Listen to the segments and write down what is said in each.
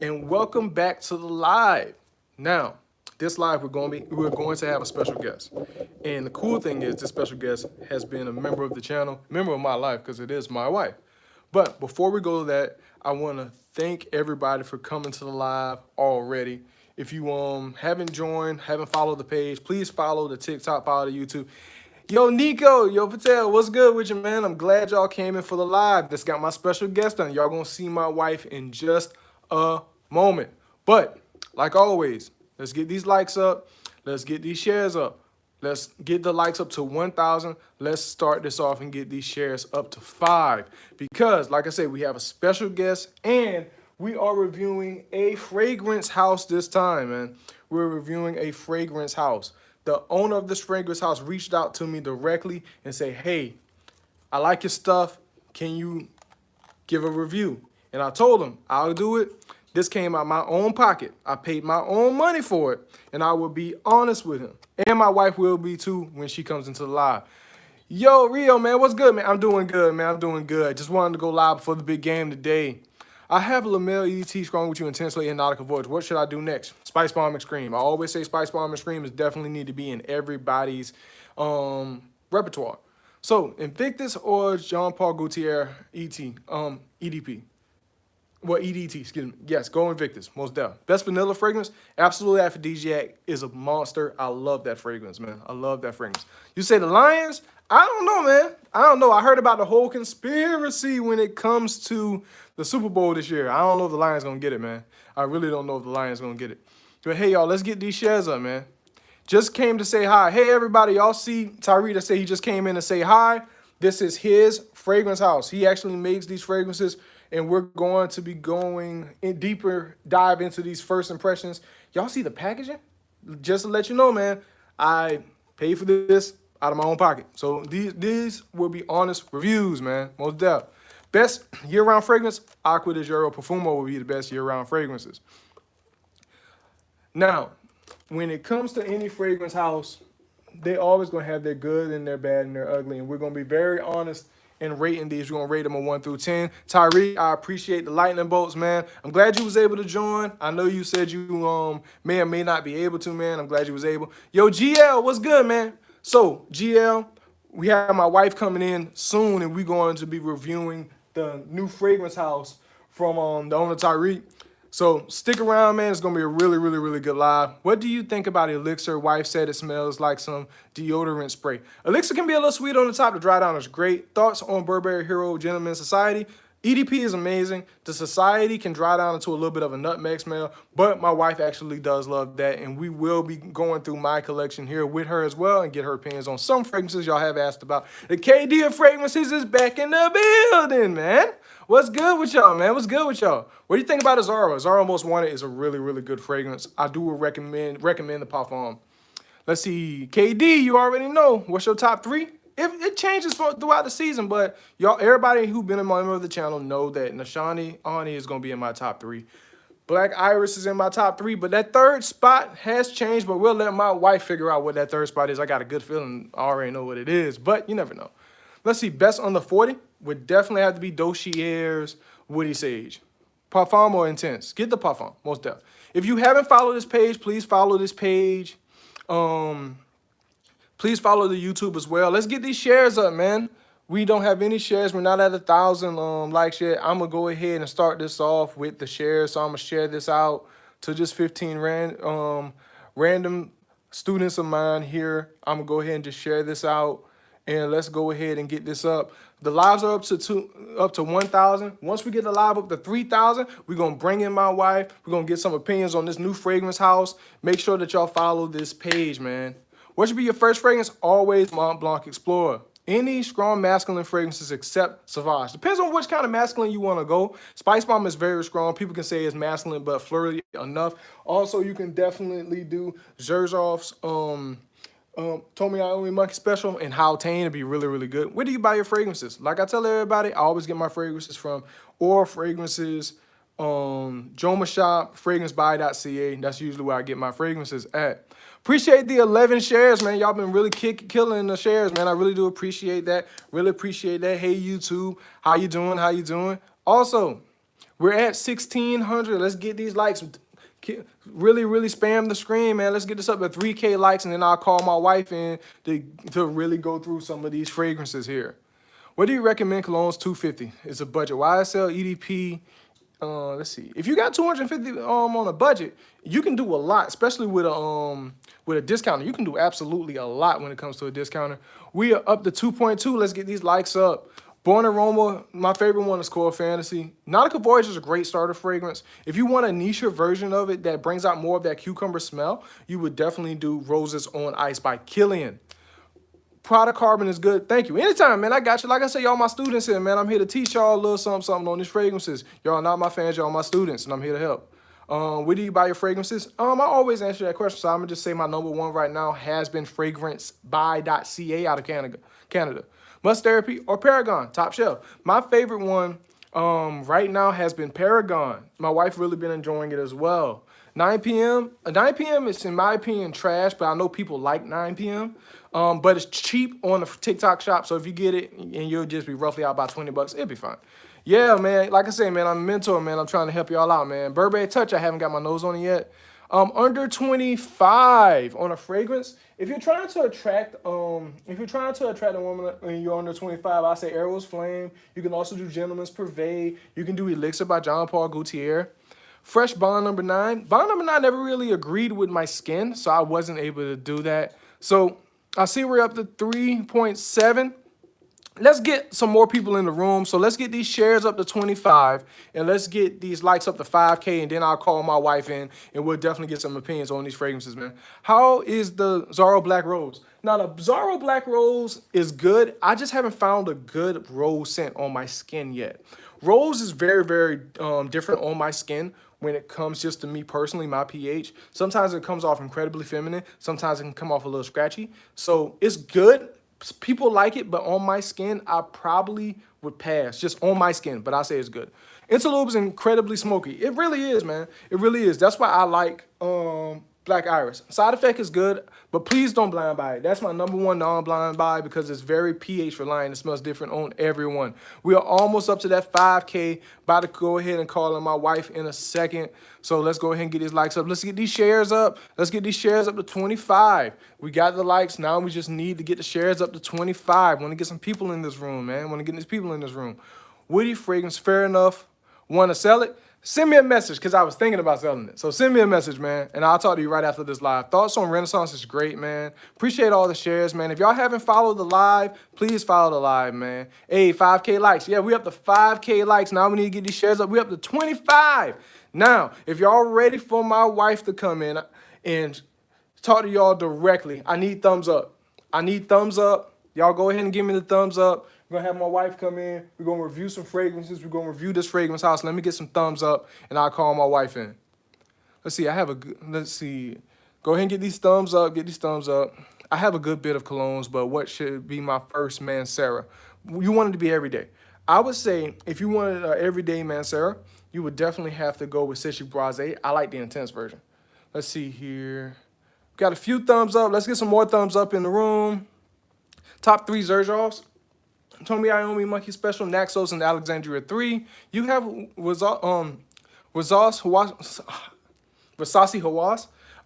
and welcome back to the live. Now, this live we're going to have a special guest, and the cool thing is this special guest has been a member of the channel, member of my life because it is my wife. But before we go to that, I want to thank everybody for coming to the live already. If you haven't joined, haven't followed the page, please follow the TikTok, follow the YouTube. Yo, Nico, yo, Patel, what's good with you, man? I'm glad y'all came in for the live. Just got my special guest on. Y'all gonna see my wife in just a moment. But, like always, let's get these likes up. Let's get these shares up. Let's get the likes up to 1,000. Let's start this off and get these shares up to 5. Because, like I said, we have a special guest and we are reviewing a fragrance house this time, man. We're reviewing a fragrance house. The owner of this fragrance house reached out to me directly and said, hey, I like your stuff. Can you give a review? And I told him, I'll do it. This came out of my own pocket. I paid my own money for it. And I will be honest with him. And my wife will be too when she comes into the live. Yo, Rio, man, what's good, man? I'm doing good, man. I'm doing good. Just wanted to go live before the big game today. I have Lamel EDT strong with you intensely in Nautica Voyage. What should I do next? Spice Bomb and Scream. I always say Spice Bomb and Scream is definitely need to be in everybody's repertoire. So Invictus or Jean Paul Gaultier EDP. Well, EDT, excuse me. Yes, go Invictus, most definitely. Best vanilla fragrance, absolutely Aphrodisiac is a monster. I love that fragrance, man. I love that fragrance. You say the Lions? I don't know, man. I don't know. I heard about the whole conspiracy when it comes to the Super Bowl this year. I don't know if the Lions going to get it, man. I really don't know if the Lions going to get it. But hey, y'all, let's get these shares up, man. Just came to say hi. Hey, everybody, y'all see Tyree say he just came in to say hi. This is his fragrance house. He actually makes these fragrances, and we're going to be going in deeper dive into these first impressions. Y'all see the packaging? Just to let you know, man, I paid for this out of my own pocket. So these will be honest reviews, man. Most definitely. Best year-round fragrance, Acqua de Giorgio Profumo will be the best year-round fragrances. Now, when it comes to any fragrance house, they always going to have their good and their bad and their ugly. And we're going to be very honest in rating these. We're going to rate them a 1 through 10. Tyree, I appreciate the lightning bolts, man. I'm glad you was able to join. I know you said you may or may not be able to, man. I'm glad you was able. Yo, GL, what's good, man? So, GL, we have my wife coming in soon, and we're going to be reviewing the new fragrance house from the owner, Tyree. So, stick around, man. It's going to be a really, really, really good live. What do you think about Elixir? Wife said it smells like some deodorant spray. Elixir can be a little sweet on the top. The dry down is great. Thoughts on Burberry Hero Gentleman Society? EDP is amazing. The Society can dry down into a little bit of a nutmeg smell, but my wife actually does love that, and we will be going through my collection here with her as well and get her opinions on some fragrances y'all have asked about. The KD of fragrances is back in the building, man. What's good with y'all, man? What's good with y'all? What do you think about Zara? Zara Most Wanted is a really, really good fragrance. I do recommend the Parfum. Let's see. KD, you already know. What's your top 3? It changes throughout the season, but y'all, everybody who been a member of the channel know that Nashani Ani is going to be in my top 3. Black Iris is in my top 3, but that third spot has changed, but we'll let my wife figure out what that third spot is. I got a good feeling I already know what it is, but you never know. Let's see. Best under 40 would definitely have to be Dolce's Woody Sage. Parfum or Intense? Get the Parfum, most definitely. If you haven't followed this page, please follow this page. Please follow the YouTube as well. Let's get these shares up, man. We don't have any shares. We're not at 1,000 likes yet. I'm going to go ahead and start this off with the shares. So I'm going to share this out to just 15 random students of mine here. I'm going to go ahead and just share this out. And let's go ahead and get this up. The lives are up to 1,000. Once we get the live up to 3,000, we're going to bring in my wife. We're going to get some opinions on this new fragrance house. Make sure that y'all follow this page, man. What should be your first fragrance? Always Mont Blanc Explorer. Any strong masculine fragrances except Sauvage. Depends on which kind of masculine you want to go. Spice Bomb is very strong. People can say it's masculine, but flirty enough. Also, you can definitely do Xerjoff's Told Me I Only Monkey Special and Hautane to be really, really good. Where do you buy your fragrances? Like I tell everybody, I always get my fragrances from Or Fragrances, Joma Shop, FragranceBuy.ca. That's usually where I get my fragrances at. Appreciate the 11 shares, man. Y'all been really killing the shares, man. I really do appreciate that. Really appreciate that. Hey, YouTube. How you doing? How you doing? Also, We're at 1,600. Let's get these likes. Really, really spam the screen, man. Let's get this up to 3K likes, and then I'll call my wife in to really go through some of these fragrances here. What do you recommend? Colognes $250. It's a budget. YSL, EDP. Let's see. If you got $250 on a budget, you can do a lot, especially with a discounter. You can do absolutely a lot when it comes to a discounter. We are up to 2.2. Let's get these likes up. Born Aroma, my favorite one is Core Fantasy. Nautica Voyage is a great starter fragrance. If you want a niche version of it that brings out more of that cucumber smell, you would definitely do Roses on Ice by Killian. Prada Carbon is good. Thank you. Anytime, man. I got you. Like I said, y'all my students here, man. I'm here to teach y'all a little something on these fragrances. Y'all not my fans. Y'all my students, and I'm here to help. Where do you buy your fragrances? I always answer that question, so I'm going to just say my number one right now has been fragrancebuy.ca out of Canada. Must Therapy or Paragon, top shelf. My favorite one right now has been Paragon. My wife really been enjoying it as well. 9 p.m. 9 p.m. is, in my opinion, trash, but I know people like 9 p.m. But it's cheap on the TikTok shop, so if you get it, and you'll just be roughly out about $20, it'll be fine. Yeah, man, like I say, man, I'm a mentor, man. I'm trying to help y'all out, man. Burberry Touch, I haven't got my nose on it yet. Under 25 on a fragrance. If you're trying to attract a woman and you're under 25, I say Eros Flame. You can also do Gentleman's Pervade. You can do Elixir by Jean Paul Gaultier. Fresh Bond number 9. Bond number 9 never really agreed with my skin, so I wasn't able to do that. So I see we're up to 3.7. Let's get some more people in the room. So let's get these shares up to 25, and let's get these likes up to 5K, and then I'll call my wife in, and we'll definitely get some opinions on these fragrances, man. How is the Zorro Black Rose? Now, the Zorro Black Rose is good. I just haven't found a good rose scent on my skin yet. Rose is very, very different on my skin when it comes just to me personally, my pH. Sometimes it comes off incredibly feminine. Sometimes it can come off a little scratchy. So it's good. People like it, but on my skin, I probably would pass. Just on my skin, but I say it's good. Interlude is incredibly smoky. It really is, man. It really is. That's why I like Black Iris. Side Effect is good, but please don't blind buy it. That's my number one non-blind buy because it's very pH reliant. It smells different on everyone. We are almost up to that 5K. About to go ahead and call on my wife in a second. So let's go ahead and get these likes up. Let's get these shares up. Let's get these shares up to 25. We got the likes. Now we just need to get the shares up to 25. Want to get some people in this room, man. Want to get these people in this room. Woody Fragrance, fair enough. Want to sell it? Send me a message because I was thinking about selling it. So send me a message, man, and I'll talk to you right after this live. Thoughts on Renaissance is great, man. Appreciate all the shares, man. If y'all haven't followed the live, please follow the live, man. Hey, 5K likes. Yeah, we up to 5K likes. Now we need to get these shares up. We up to 25. Now, if y'all ready for my wife to come in and talk to y'all directly, I need thumbs up. I need thumbs up. Y'all go ahead and give me the thumbs up. We're going to have my wife come in. We're going to review some fragrances. We're going to review this fragrance house. Let me get some thumbs up, and I'll call my wife in. Let's see. Let's see. Go ahead and get these thumbs up. Get these thumbs up. I have a good bit of colognes, but what should be my first Mancera? You want it to be every day. I would say if you wanted an everyday Mancera, you would definitely have to go with Citric Brase. I like the intense version. Let's see here. Got a few thumbs up. Let's get some more thumbs up in the room. Top 3 Xerjoffs. Tommy Iommi Monkey Special, Naxos, and Alexandria 3. You have Versace Hawass.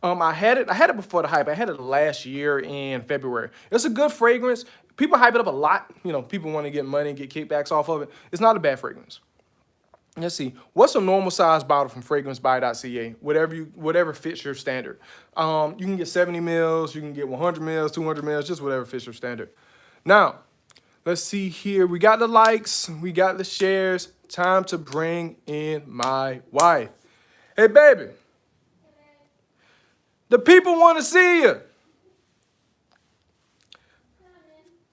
I had it before the hype. I had it last year in February. It's a good fragrance. People hype it up a lot. You know, people want to get money and get kickbacks off of it. It's not a bad fragrance. Let's see. What's a normal size bottle from fragrancebuy.ca? Whatever fits your standard. You can get 70 mils. You can get 100 mils, 200 mils, just whatever fits your standard. Now, let's see here. We got the likes. We got the shares. Time to bring in my wife. Hey, baby. The people want to see you.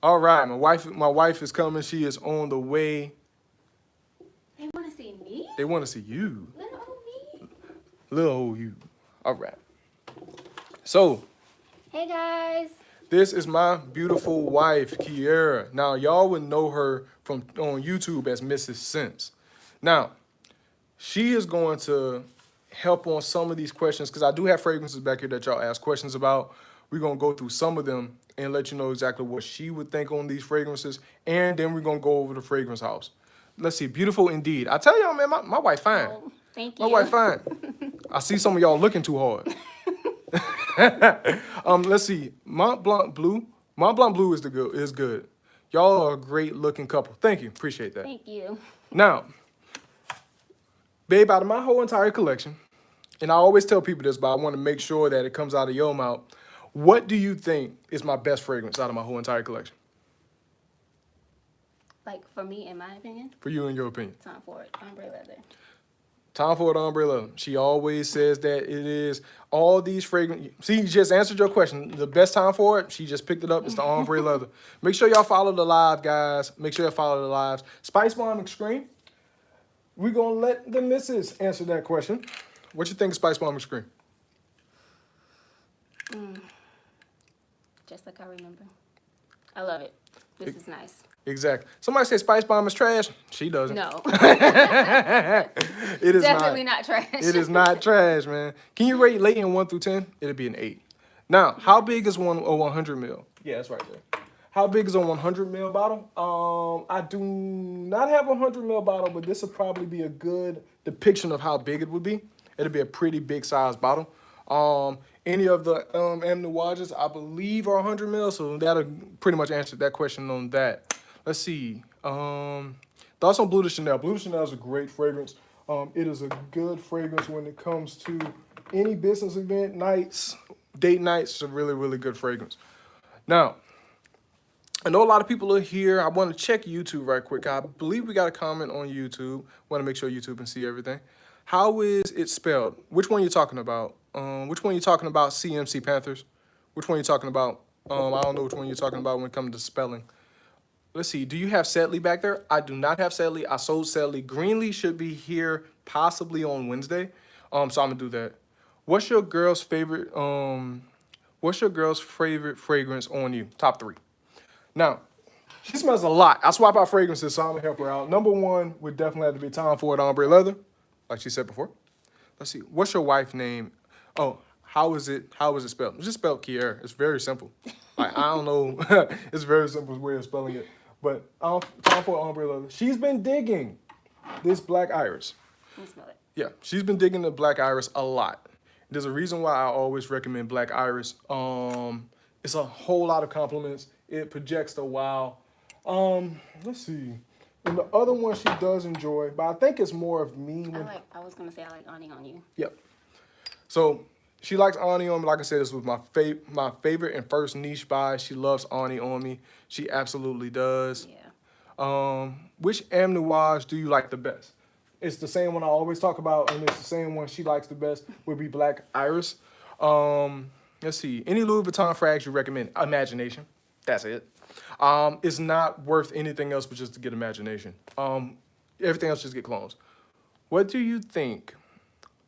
All right. My wife is coming. She is on the way. They want to see me? They want to see you. Little old me. Little old you. All right. So. Hey, guys. This is my beautiful wife, Kiera. Now, y'all would know her from on YouTube as Mrs. Sense. Now, she is going to help on some of these questions because I do have fragrances back here that y'all ask questions about. We're going to go through some of them and let you know exactly what she would think on these fragrances, and then we're going to go over the fragrance house. let's see, beautiful indeed. I tell y'all, man, my wife fine. Oh, thank My you. wife fine. I see some of y'all looking too hard. Let's see, Mont Blanc Blue. Mont Blanc Blue is good. Y'all are a great looking couple. Thank you, appreciate that. Thank you. Now, babe, out of my whole entire collection, and I always tell people this, but I want to make sure that it comes out of your mouth. What do you think is my best fragrance out of my whole entire collection? Like, for me, in my opinion, For you, in your opinion. Tom Ford, ombre leather. Tom Ford ombre leather. She always says that it is all these fragrances. See, you just answered your question. The best Tom Ford, she just picked it up. It's the ombre leather. Make sure y'all follow the live, guys. Make sure y'all follow the lives. Spice Bomb Extreme. We're going to let the missus answer that question. What you think of Spice Bomb Extreme? Just like I remember. I love it. This is nice. Exactly. Somebody say Spice Bomb is trash. She doesn't. No. It is Definitely not trash. It is not trash, man. Can you rate Leighton 1 through 10? It'll be an 8. Now, how big is a 100 ml? Yeah, that's right there. How big is a 100 ml bottle? I do not have a 100 ml bottle, but this would probably be a good depiction of how big it would be. It'll be a pretty big size bottle. Any of the M. Noirs, I believe, are 100 ml, so that'll pretty much answer that question on that. Let's see. Thoughts on Bleu de Chanel. Bleu de Chanel is a great fragrance. It is a good fragrance when it comes to any business event nights, date nights. It's a really, really good fragrance. Now, I know a lot of people are here. I want to check YouTube right quick. I believe we got a comment on YouTube. Want to make sure YouTube can see everything. How is it spelled? Which one are you talking about? Which one are you talking about? CMC Panthers. Which one are you talking about? I don't know which one you're talking about when it comes to spelling. Let's see. Do you have Sedley back there? I do not have Sedley. I sold Sedley. Greenlee should be here possibly on Wednesday. So I'm gonna do that. What's your girl's favorite? What's your girl's favorite fragrance on you? Top 3. Now, she smells a lot. I swap out fragrances, so I'm gonna help her out. Number 1 would definitely have to be Tom Ford ombre leather, like she said before. Let's see. What's your wife's name? Oh, how is it spelled? It's just spelled Kier. It's very simple. Like, I don't know. It's a very simple way of spelling it. But Tom Ford ombre leather. She's been digging this black iris. Let me smell it. Yeah, she's been digging the black iris a lot. There's a reason why I always recommend black iris. It's a whole lot of compliments. It projects the wow. Let's see. And the other one she does enjoy, but I think it's more of me. I was gonna say I like Ani on you. Yep. So she likes Ani on me. Like I said, this was my favorite and first niche buy. She loves Ani on me. She absolutely does. Yeah. Which M. Noirs do you like the best? It's the same one I always talk about, and it's the same one she likes the best, would be Black Iris. Let's see. Any Louis Vuitton frags you recommend? Imagination. That's it. It's not worth anything else but just to get Imagination. Everything else just get clones. What do you think?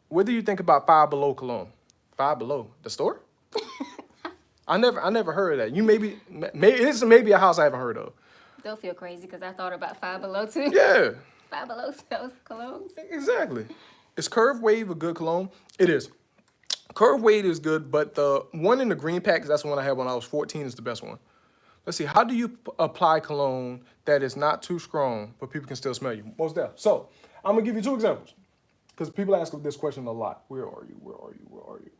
What do you think about Five Below cologne? Five Below, the store? I never heard of that. You maybe it's maybe a house I haven't heard of. Don't feel crazy because I thought about Five Below too. Yeah. Five Below sells colognes. Exactly. Is Curve Wave a good cologne? It is. Curve Wave is good, but the one in the green pack, that's the one I had when I was 14, is the best one. Let's see. How do you apply cologne that is not too strong, but people can still smell you? Most definitely. So I'm going to give you 2 examples because people ask this question a lot. Where are you? Where are you? Where are you?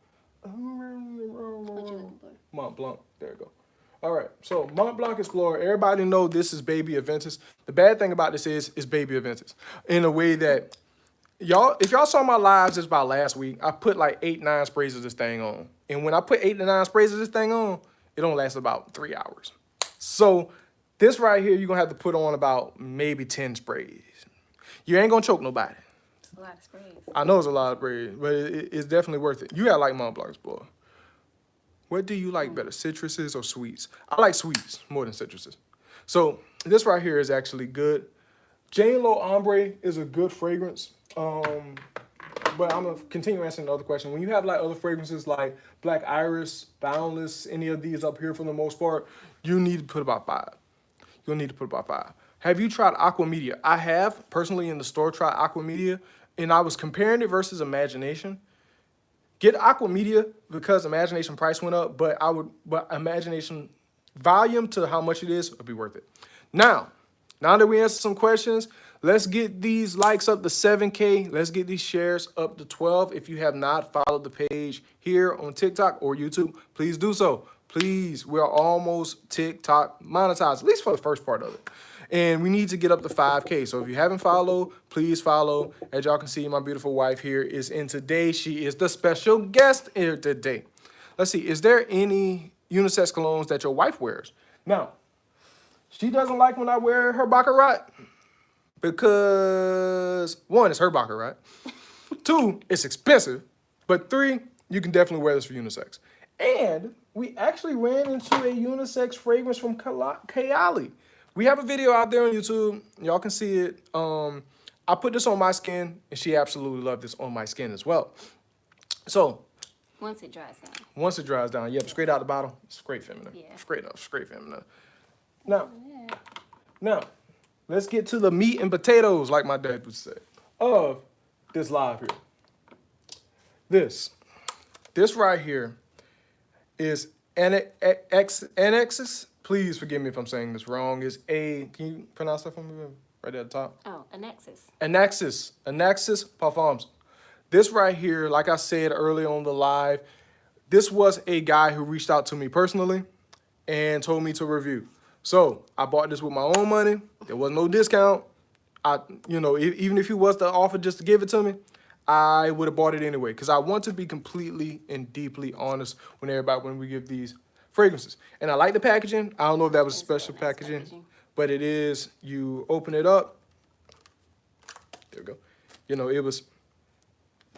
What you looking for? Mont Blanc. There you go. All right. So Mont Blanc Explorer. Everybody know this is Baby Invictus. The bad thing about this is it's Baby Invictus in a way that if y'all saw my lives just about last week, I put like 8, 9 sprays of this thing on. And when I put 8 to 9 sprays of this thing on, it only lasts about 3 hours. So this right here, you're going to have to put on about maybe 10 sprays. You ain't going to choke nobody. It's a lot of sprays. I know it's a lot of sprays, but it's definitely worth it. You got to like Mont Blanc Explorer. What do you like better, citruses or sweets? I like sweets more than citruses. So this right here is actually good. Jane Lo Ombre is a good fragrance. But I'm going to continue answering the other question. When you have like other fragrances like Black Iris, Boundless, any of these up here for the most part, you need to put about 5. You'll need to put about 5. Have you tried Acqua Media? I have personally in the store tried Acqua Media, and I was comparing it versus Imagination. Get Acqua Media because Imagination price went up, but Imagination volume to how much it is would be worth it. Now that we answered some questions, let's get these likes up to 7K. Let's get these shares up to 12. If you have not followed the page here on TikTok or YouTube, please do so. Please, we're almost TikTok monetized, at least for the first part of it. And we need to get up to 5K. So if you haven't followed, please follow. As y'all can see, my beautiful wife here is in today. She is the special guest here today. Let's see, is there any unisex colognes that your wife wears? Now, she doesn't like when I wear her baccarat because, one, it's her baccarat. Two, it's expensive. But three, you can definitely wear this for unisex. And we actually ran into a unisex fragrance from Kayali. We have a video out there on YouTube. Y'all can see it. I put this on my skin, and she absolutely loved this on my skin as well. So, once it dries down. Once it dries down, yep, straight out the bottle. Straight feminine. Yeah. Straight up, straight feminine. Now, let's get to the meat and potatoes, like my dad would say, of this live here. This right here is Anaxus. Please forgive me if I'm saying this wrong. Is can you pronounce that for me? Right at the top. Oh, Anaxus. Anaxus Perfumes. This right here, like I said earlier on the live, this was a guy who reached out to me personally and told me to review. So I bought this with my own money. There was no discount. Even if he was to offer just to give it to me, I would have bought it anyway because I want to be completely and deeply honest when we give these fragrances. And I like the packaging. I don't know if that was special packaging, but it is. You open it up. There we go. It was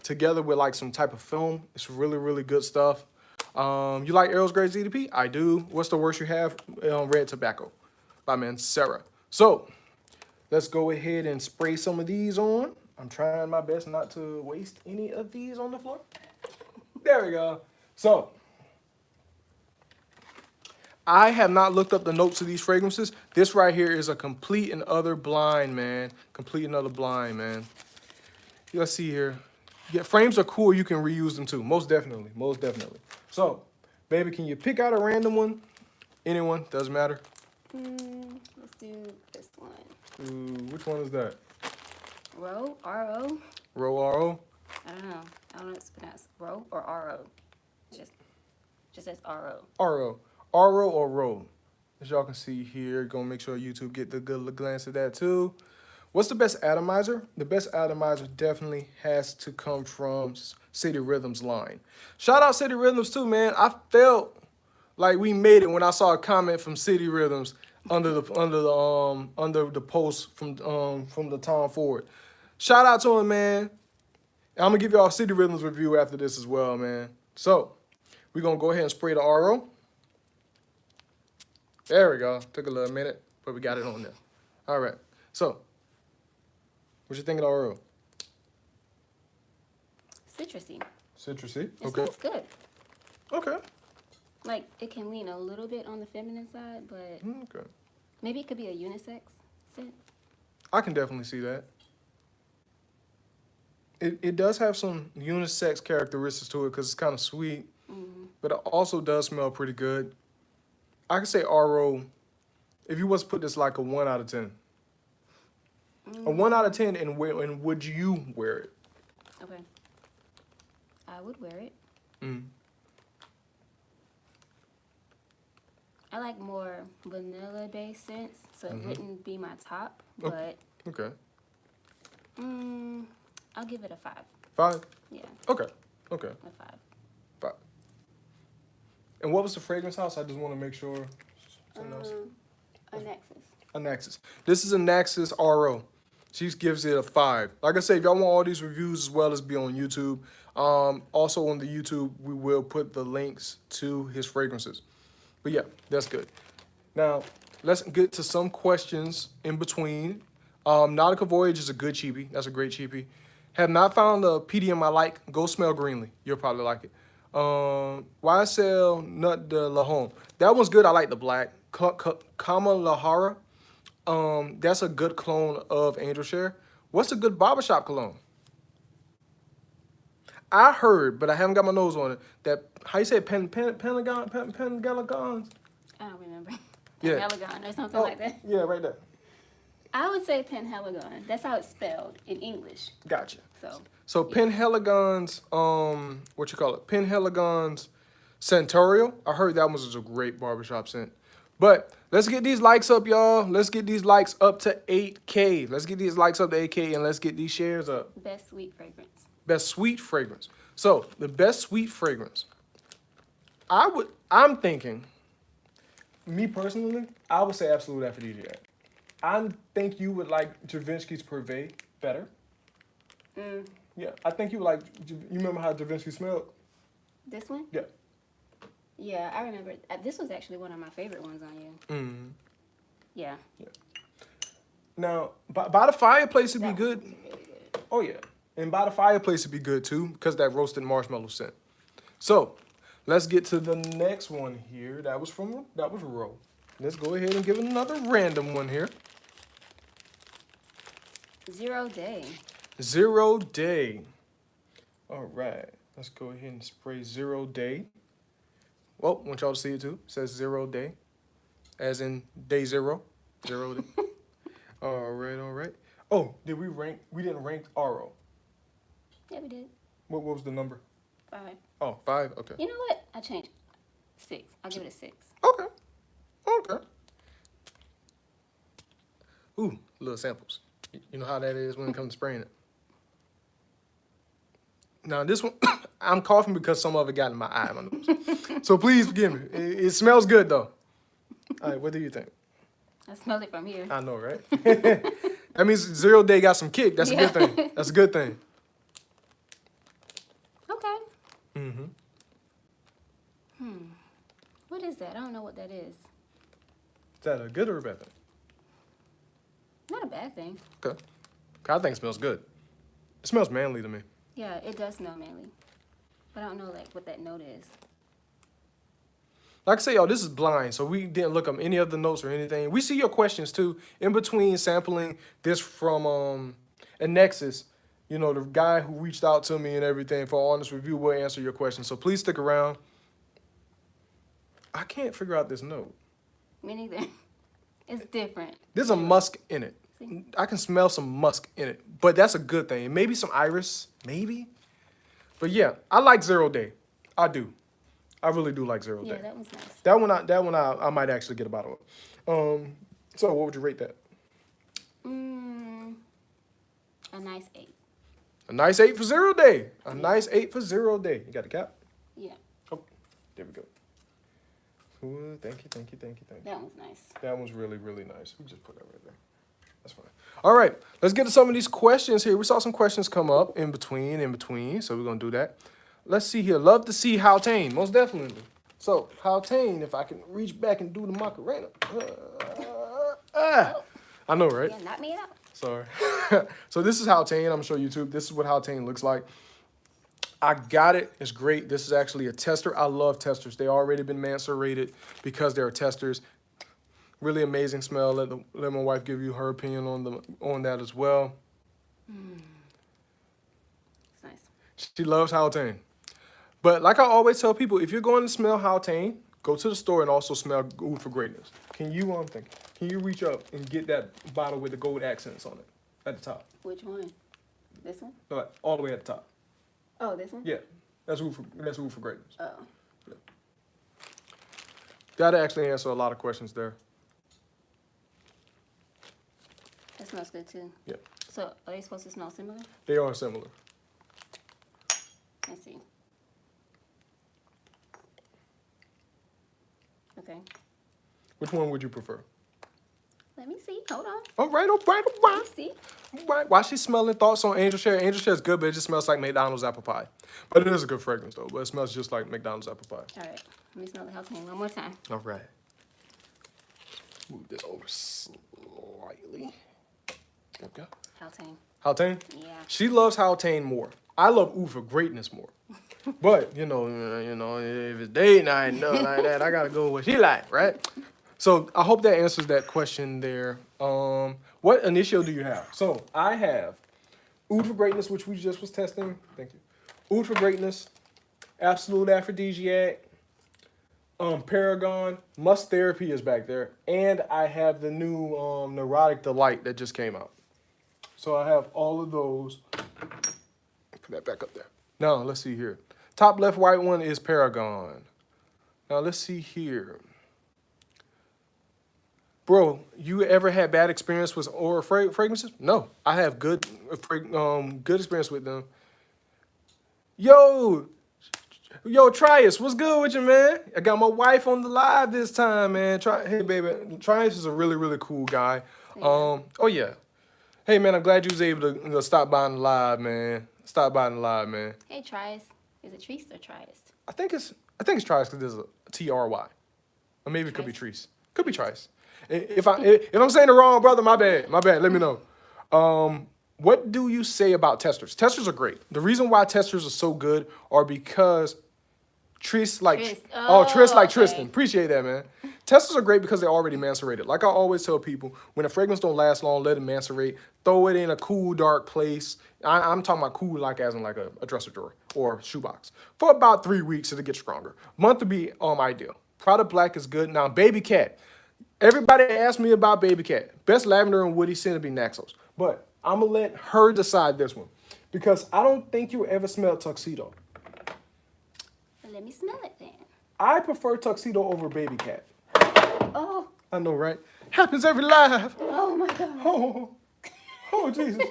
together with like some type of film. It's really, really good stuff. You like Eros Grade ZDP? I do. What's the worst you have? Red Tobacco by Mancera. So let's go ahead and spray some of these on. I'm trying my best not to waste any of these on the floor. There we go. So I have not looked up the notes of these fragrances. This right here is a complete and utter blind, man. Complete and utter blind, man. Let's see here. Yeah, frames are cool. You can reuse them too. Most definitely. Most definitely. So, baby, can you pick out a random one? Anyone? Doesn't matter. Let's do this one. Which one is that? Ro, R-O. Ro, R-O? I don't know if it's pronounced Ro or R-O. Just as R-O. R-O. R-O or Ro? As y'all can see here, gonna make sure YouTube get the good glance of that too. What's the best atomizer? The best atomizer definitely has to come from City Rhythms line. Shout out City Rhythms too, man. I felt like we made it when I saw a comment from City Rhythms under the post from the Tom Ford. Shout out to him, man. I'm gonna give y'all a City Rhythms review after this as well, man. So we're gonna go ahead and spray the RO. There we go. Took a little minute, but we got it on there. All right. So what you think of the RO? Citrusy. Citrusy? It Okay. smells good. Okay. Like, it can lean a little bit on the feminine side, but Okay. maybe it could be a unisex scent. I can definitely see that. It does have some unisex characteristics to it because it's kind of sweet, but it also does smell pretty good. I could say RO, if you was to put this like a 1 out of 10. A 1 out of 10, and would you wear it? Okay. I would wear it. I like more vanilla-based scents, so it wouldn't be my top, but Okay. I'll give it a 5. 5? Yeah. Okay. Okay. A 5. 5. And what was the fragrance house? I just want to make sure. Anaxus. This is Anaxus RO. She gives it a 5. Like I said, if y'all want all these reviews as well as be on YouTube, also on the YouTube, we will put the links to his fragrances. But yeah, that's good. Now, let's get to some questions in between. Nautica Voyage is a good cheapie. That's a great cheapie. Have not found a PDM I like. Go smell Greenly. You'll probably like it. YSL Nut de la Homme. That one's good. I like the black. Kama Lahara. That's a good clone of Angel Share. What's a good barbershop cologne? I heard, but I haven't got my nose on it, that, how you say it, Pengalagons? I don't remember. Yeah. Galagon or something like that. Yeah, right there. I would say Penheligon. That's how it's spelled in English. Gotcha. So So Penheligon's, what you call it? Penheligon's Centurial. I heard that was a great barbershop scent. But let's get these likes up, y'all. Let's get these likes up to 8K. Let's get these likes up to 8K and let's get these shares up. best sweet fragrance. Best sweet fragrance. So the best sweet fragrance. I'm thinking, me personally, I would say Absolute Aphrodisiac. I think you would like Javinsky's Purvey better. Yeah, I think you would like, you remember how Javinsky smelled? This one? Yeah. Yeah, I remember. This was actually one of my favorite ones on you. Mm-hmm. Yeah. Now, by the fireplace it'd be That good. was really good. Oh yeah, and by the fireplace it'd be good too because that roasted marshmallow scent. So, let's get to the next one here. That was Ro. Let's go ahead and give it another random one here. 0 Day. 0 Day. All right, let's go ahead and spray 0 Day. Well, I want y'all to see it too. It says 0 Day, as in day 0. 0 Day. All right. Oh, did we rank? We didn't rank RO. Yeah, we did. What was the number? 5. Oh, 5? Okay. You know what? I changed. 6. I'll give it a 6. Okay. Ooh, little samples. You know how that is when it comes to spraying it. Now, this one, I'm coughing because some of it got in my eye, my nose. So please forgive me. It smells good, though. All right, what do you think? I smell it from here. I know, right? That means 0 Day got some kick. That's a good thing. That's a good thing. Okay. Mm-hmm. What is that? I don't know what that is. Is that a good or a bad thing? Not a bad thing. Okay. I think it smells good. It smells manly to me. Yeah, it does smell manly. But I don't know like what that note is. Like I say, y'all, this is blind, so we didn't look up any of the notes or anything. We see your questions, too, in between sampling this from Anaxus. You know, the guy who reached out to me and everything for honest review will answer your questions. So please stick around. I can't figure out this note. Me neither. It's different. There's a musk in it. See? I can smell some musk in it, but that's a good thing. Maybe some iris, maybe. But yeah, I like 0 Day. I do. I really do like 0 Day. Yeah, that was nice. That one I might actually get a bottle of. So what would you rate that? A nice 8. A nice 8 for 0 Day. A nice 8 for 0 Day. You got the cap? Yeah. Oh, there we go. Ooh, thank you. That one's nice. That one's really, really nice. We just put that right there. That's fine. All right, let's get to some of these questions here. We saw some questions come up in between, so we're going to do that. Let's see here. Love to see Houtain, most definitely. So, Houtain, if I can reach back and do the Macarena. I know, right? Yeah, knock me out. Sorry. So this is Houtain. I'm going to show YouTube. This is what Houtain looks like. I got it. It's great. This is actually a tester. I love testers. They already been macerated because they're testers. Really amazing smell. Let my wife give you her opinion on that as well. It's nice. She loves Houtain. But like I always tell people, if you're going to smell Houtain, go to the store and also smell Oud for Greatness. Can you reach up and get that bottle with the gold accents on it at the top? Which one? This one? No, like, all the way at the top. Oh, this one? Yeah, that's Oud for Greatness. Oh. Yeah. Gotta actually answer a lot of questions there. That smells good too. Yeah. So are they supposed to smell similar? They are similar. Let's see. Okay. Which one would you prefer? Let me see. Hold on. All right. Let me see. Right. While she's smelling thoughts on Angel Share. Angel Share is good, but it just smells like McDonald's apple pie. But it is a good fragrance though. But it smells just like McDonald's apple pie. All right. Let me smell the Houtain one more time. All right. Move this over slightly. There we go. Houtain. Houtain? Yeah. She loves Houtain more. I love Oud for Greatness more. But you know, if it's date night and nothing like that, I gotta go with what she like, right? So I hope that answers that question there. What initial do you have? So I have Oud for Greatness, which we just was testing. Thank you. Oud for Greatness, Absolute Aphrodisiac, Paragon, Must Therapy is back there, and I have the new Neurotic Delight that just came out. So I have all of those. Put that back up there. Now let's see here. Top left white one is Paragon. Now let's see here. Bro, you ever had bad experience with Aura fragrances? No, I have good experience with them. Yo, Trius, what's good with you, man? I got my wife on the live this time, man. Hey, baby, Trius is a really, really cool guy. Oh yeah. Hey, man, I'm glad you was able to stop by in the live, man. Stop by in the live, man. Hey, Trius. Is it Treese or Trius? I think it's Trius because there's a T-R-Y. Or maybe it could be Treese. Could be Trius. If I'm saying it wrong, brother, my bad. Let me know. What do you say about testers? Testers are great. The reason why testers are so good are because Tris like Tristan. Appreciate that, man. Testers are great because they're already macerated. Like I always tell people, when a fragrance don't last long, let it macerate. Throw it in a cool, dark place. I'm talking about cool, like as in like a dresser drawer or shoebox for about 3 weeks so to get stronger. Month to be ideal. Prada Black is good. Now, Baby Cat. Everybody asked me about Baby Cat. Best lavender and woody scent to be Naxos. But I'm going to let her decide this one. Because I don't think you ever smelled Tuxedo. Let me smell it then. I prefer Tuxedo over Baby Cat. Oh. I know, right? Happens every live. Oh, my God. Oh, Jesus.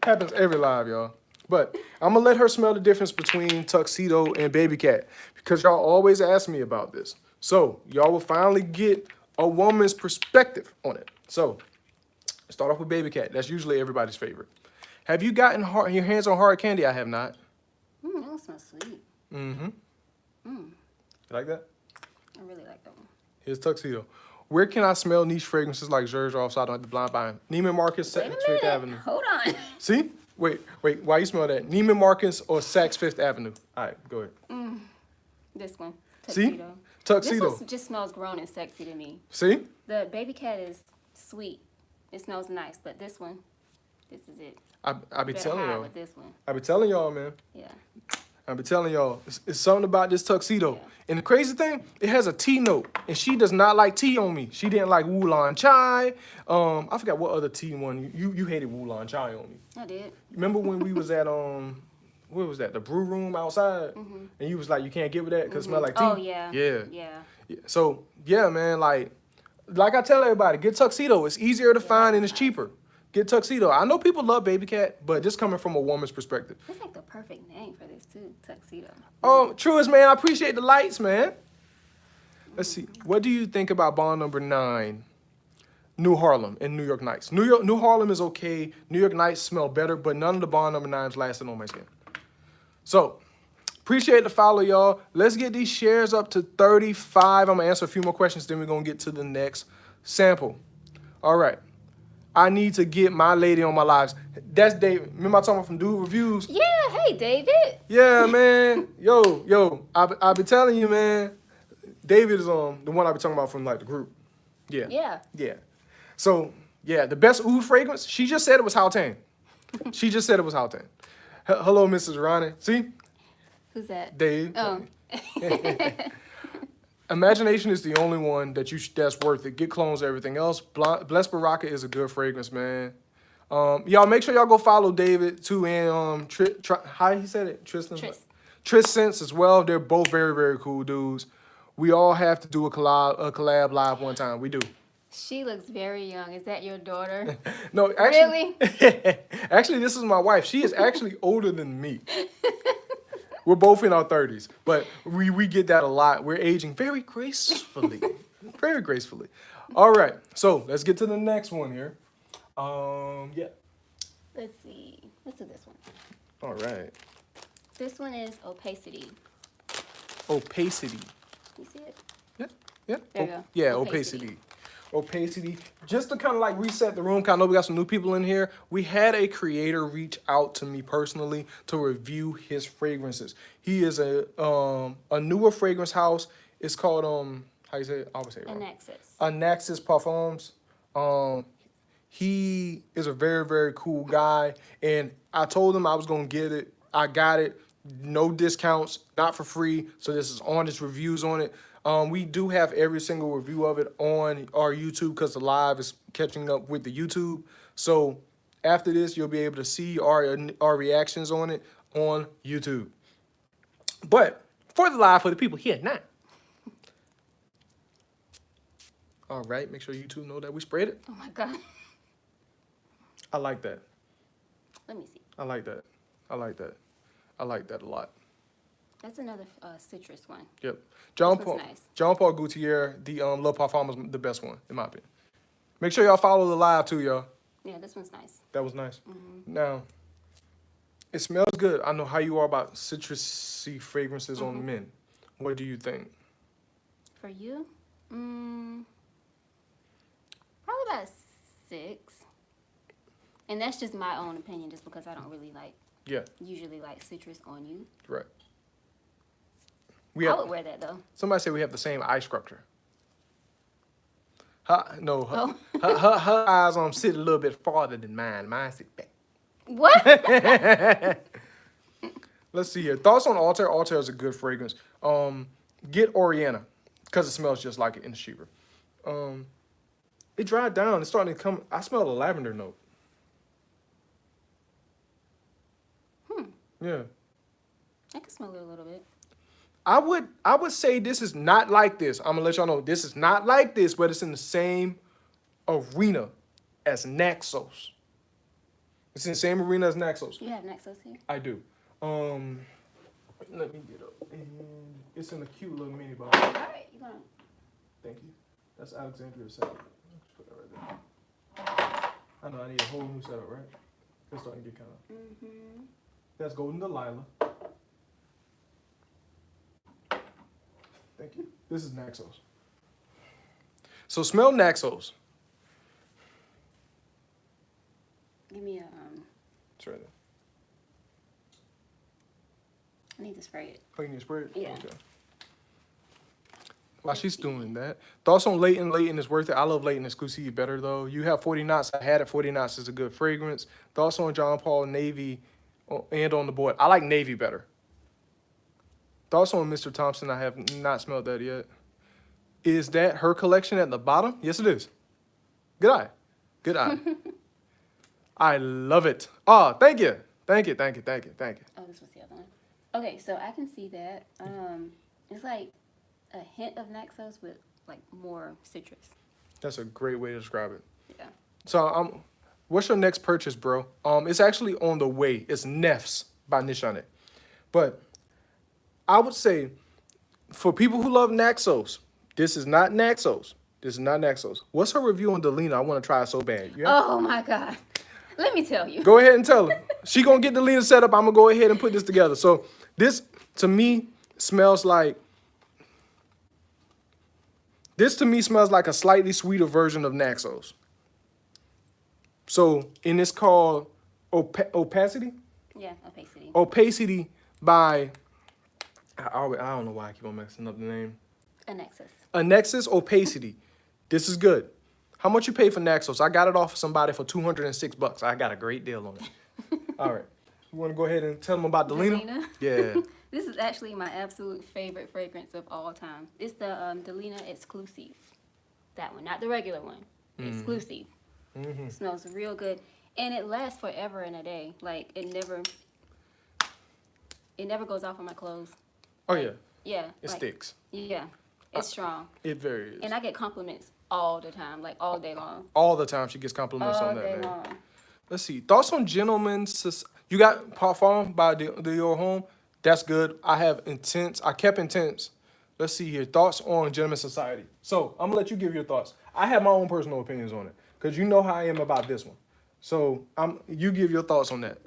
Happens every live, y'all. But I'm going to let her smell the difference between Tuxedo and Baby Cat. Because y'all always ask me about this. So, y'all will finally get a woman's perspective on it. So, start off with Baby Cat. That's usually everybody's favorite. Have you gotten your hands on hard candy? I have not. That smells sweet. Mm-hmm. You like that? I really like that one. Here's Tuxedo. Where can I smell niche fragrances like Giorgio so I don't have to blind buy them? Neiman Marcus, Saks Fifth Avenue. Hold on. See? Wait. Why you smell that? Neiman Marcus or Saks Fifth Avenue? All right, go ahead. This one. See? Tuxedo. Tuxedo. This one just smells grown and sexy to me. See? The Baby Cat is sweet. It smells nice, but this one, this is it. I be telling y'all. With this one. I be telling y'all, man. Yeah. I be telling y'all. It's something about this Tuxedo. Yeah. And the crazy thing, it has a tea note. And she does not like tea on me. She didn't like Wulong Chai. I forgot what other tea one. You hated Wulong Chai on me. I did. Remember when we was at where was that? The brew room outside? And you was like, you can't get with that because it smelled like tea? Oh, yeah. Yeah. So, yeah, man, like I tell everybody, get Tuxedo. It's easier to find and it's cheaper. Get Tuxedo. I know people love Baby Cat, but just coming from a woman's perspective. That's like the perfect name for this, too. Tuxedo. Oh, truest, man. I appreciate the lights, man. Let's see. What do you think about bond number 9? New Harlem and New York Nights. New Harlem is okay. New York Nights smell better, but none of the bond number 9s lasted on my skin. So, appreciate the follow, y'all. Let's get these shares up to 35. I'm going to answer a few more questions, then we're going to get to the next sample. All right. I need to get my lady on my lives. That's David. Remember I talking about from Dude Reviews? Yeah, hey, David. Yeah, man. Yo, I be telling you, man. David is the one I be talking about from like the group. Yeah. So, yeah, the best oud fragrance, she just said it was Houghton. She just said it was Houghton. Hello, Mrs. Ronnie. See? Who's that? Dave. Oh. Imagination is the only one that's worth it. Get clones, everything else. Blessed Baraka is a good fragrance, man. Y'all make sure y'all go follow David too, and how he said it, Tristan. Tris Sense as well. They're both very, very cool dudes. We all have to do a collab live one time. We do. She looks very young. Is that your daughter? No, actually. Really? Actually, this is my wife. She is actually older than me. We're both in our 30s, but we get that a lot. We're aging very gracefully. Very gracefully. All right, so let's get to the next one here. Yeah. Let's see. Let's do this one. All right. This one is Opacity. Opacity. You see it? Yeah. There you go. Yeah, Opacity. Just to kind of like reset the room, kind of know we got some new people in here. We had a creator reach out to me personally to review his fragrances. He is a newer fragrance house. It's called how you say it? I always say it wrong. Anaxus Perfumes. He is a very, very cool guy, and I told him I was gonna get it. I got it no discounts, not for free. So this is honest reviews on it. We do have every single review of it on our YouTube because the live is catching up with the YouTube. So after this, you'll be able to see our reactions on it on YouTube. But for the live, for the people here now. All right, make sure YouTube know that we sprayed it. Oh my God. I like that. Let me see. I like that. I like that. I like that a lot. That's another citrus one. Yep. This one's nice. Jean Paul Gaultier, the Le Parfum is the best one, in my opinion. Make sure y'all follow the live too, y'all. Yeah, this one's nice. That was nice. Now, it smells good. I know how you are about citrusy fragrances on men. What do you think? For you? Probably about 6. And that's just my own opinion, just because I don't really usually like citrus on you. Right. I would wear that though. Somebody said we have the same eye structure. Her eyes sit a little bit farther than mine. Mine sit back. What? Let's see here. Thoughts on Altair? Altair is a good fragrance. Get Oriana, because it smells just like it in the sheeper. It dried down. It's starting to come. I smell a lavender note. Yeah. I can smell it a little bit. I would say this is not like this. I'm gonna let y'all know this is not like this, but it's in the same arena as Naxos. It's in the same arena as Naxos. You have Naxos here? I do. Let me get up. And it's in a cute little mini bottle. All right, you gonna? Thank you. That's Alexandria setup. Let's put that right there. I know I need a whole new setup, right? It's starting to get kind of. That's Golden Delilah. Thank you. This is Naxos. So smell Naxos. Give me a It's right there. I need to spray it. Oh, you need to spray it? Yeah. Okay. While she's doing that, thoughts on Leighton? Leighton is worth it. I love Leighton Exclusive better though. You have 40 knots. I had it. 40 knots is a good fragrance. Thoughts on John Paul Navy and on the board? I like Navy better. Thoughts on Mr. Thompson? I have not smelled that yet. Is that her collection at the bottom? Yes, it is. Good eye. Good eye. I love it. Oh, thank you. Thank you. Thank you. Thank you. Thank you. Oh, this was the other one. Okay, so I can see that. It's like a hint of Naxos with like more citrus. That's a great way to describe it. Yeah. So what's your next purchase, bro? It's actually on the way. It's Nefs by Nishane. But I would say for people who love Naxos, this is not Naxos. This is not Naxos. What's her review on Delina? I want to try it so bad. Yeah? Oh my God. Let me tell you. Go ahead and tell her. She gonna get Delina set up. I'm gonna go ahead and put this together. So this to me smells like a slightly sweeter version of Naxos. So, and it's called Opacity? Yeah, Opacity. Opacity by, I don't know why I keep on messing up the name. Anaxus Opacity. This is good. How much you pay for Naxos? I got it off of somebody for $206. I got a great deal on it. All right. You want to go ahead and tell them about Delina? Yeah. This is actually my absolute favorite fragrance of all time. It's the Delina Exclusive. That one, not the regular one. Exclusive. It smells real good. And it lasts forever and a day. Like, it never goes off on my clothes. Oh, like, yeah. Yeah. It sticks. Yeah. It's strong. It very is. And I get compliments all the time, like all day long. All the time she gets compliments all on that day name. long. Let's see. Thoughts on Gentleman You got Parfum by Dior Homme. That's good. I kept Intense. Let's see here. Thoughts on Gentleman Society. So I'm gonna let you give your thoughts. I have my own personal opinions on it because you know how I am about this one. So you give your thoughts on that.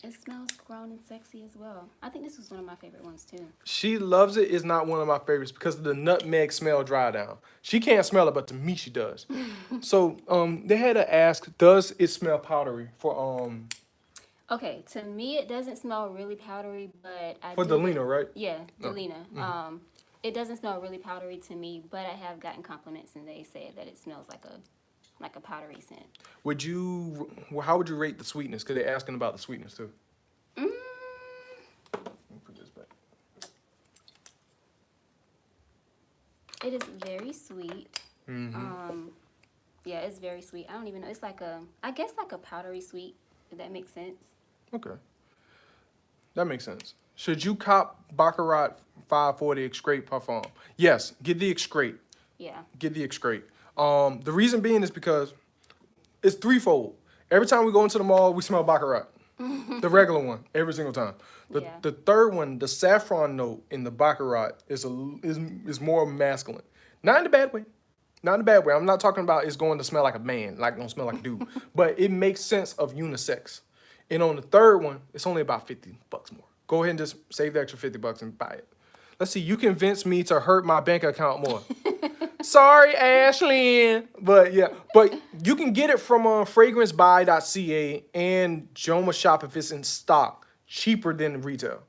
It smells grown and sexy as well. I think this was one of my favorite ones too. She loves it. It's not one of my favorites because of the nutmeg smell dry down. She can't smell it, but to me she does. So they had to ask, does it smell powdery for Okay, to me it doesn't smell really powdery, but for Delina, right? Yeah, Delina. It doesn't smell really powdery to me, but I have gotten compliments and they say that it smells like like a powdery scent. How would you rate the sweetness? Because they're asking about the sweetness too. Mm, Let me put this back. it is very sweet. Mm-hmm. Yeah, it's very sweet. I don't even know. It's like I guess like a powdery sweet, if that makes sense. Okay. That makes sense. Should you cop Baccarat 540 Excrete Parfum? Yes, get the Excrete. Yeah. Get the Excrete. The reason being is because it's threefold. Every time we go into the mall, we smell Baccarat. The regular one, every single time. The third one, the saffron note in the Baccarat is more masculine. Not in a bad way. Not in a bad way. I'm not talking about it's going to smell like a man, like gonna smell like a dude. But it makes sense of unisex. And on the third one, it's only about $50 more. Go ahead and just save the extra $50 and buy it. Let's see, you convinced me to hurt my bank account more. Sorry, Ashlyn. But yeah, but you can get it from fragrancebuy.ca and Joma Shop if it's in stock, cheaper than retail.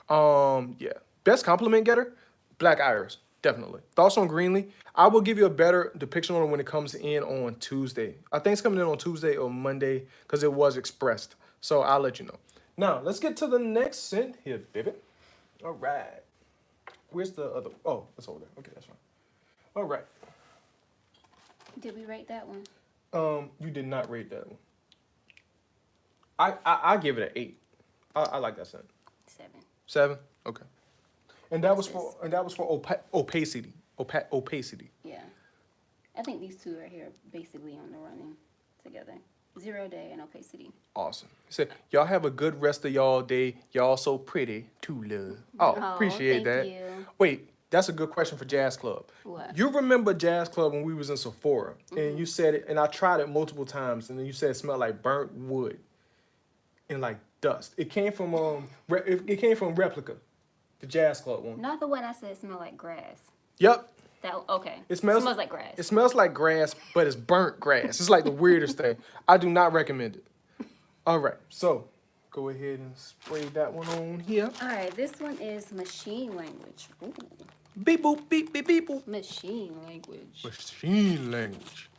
Yeah, best compliment getter, Black Iris, definitely. Thoughts on Greenlee? I will give you a better depiction on it when it comes in on Tuesday. I think it's coming in on Tuesday or Monday because it was expressed. So I'll let you know. Now, let's get to the next scent here, baby. All right. Where's the other? Oh, it's over there. Okay, that's fine. All right. Did we rate that one? You did not rate that one. I give it an 8. I like that scent. 7. 7? Okay. And that was for opacity. Opacity. Yeah. I think these two right here are basically on the running together. 0 Day and Opacity. Awesome. He said, y'all have a good rest of y'all day. Y'all so pretty to love. Oh, appreciate that. Thank you. Wait, that's a good question for Jazz Club. What? You remember Jazz Club when we was in Sephora, and you said it, and I tried it multiple times, and then you said it smelled like burnt wood and like dust. It came from it came from Replica, the Jazz Club one. Not the one I said smelled like grass. Yep. Okay. It smells like grass. It smells like grass, but it's burnt grass. It's like the weirdest thing. I do not recommend it. All right, so go ahead and spray that one on here. All right, this one is Machine Language. Ooh. Beep boop beep beep beep boop. Machine Language. Machine Language.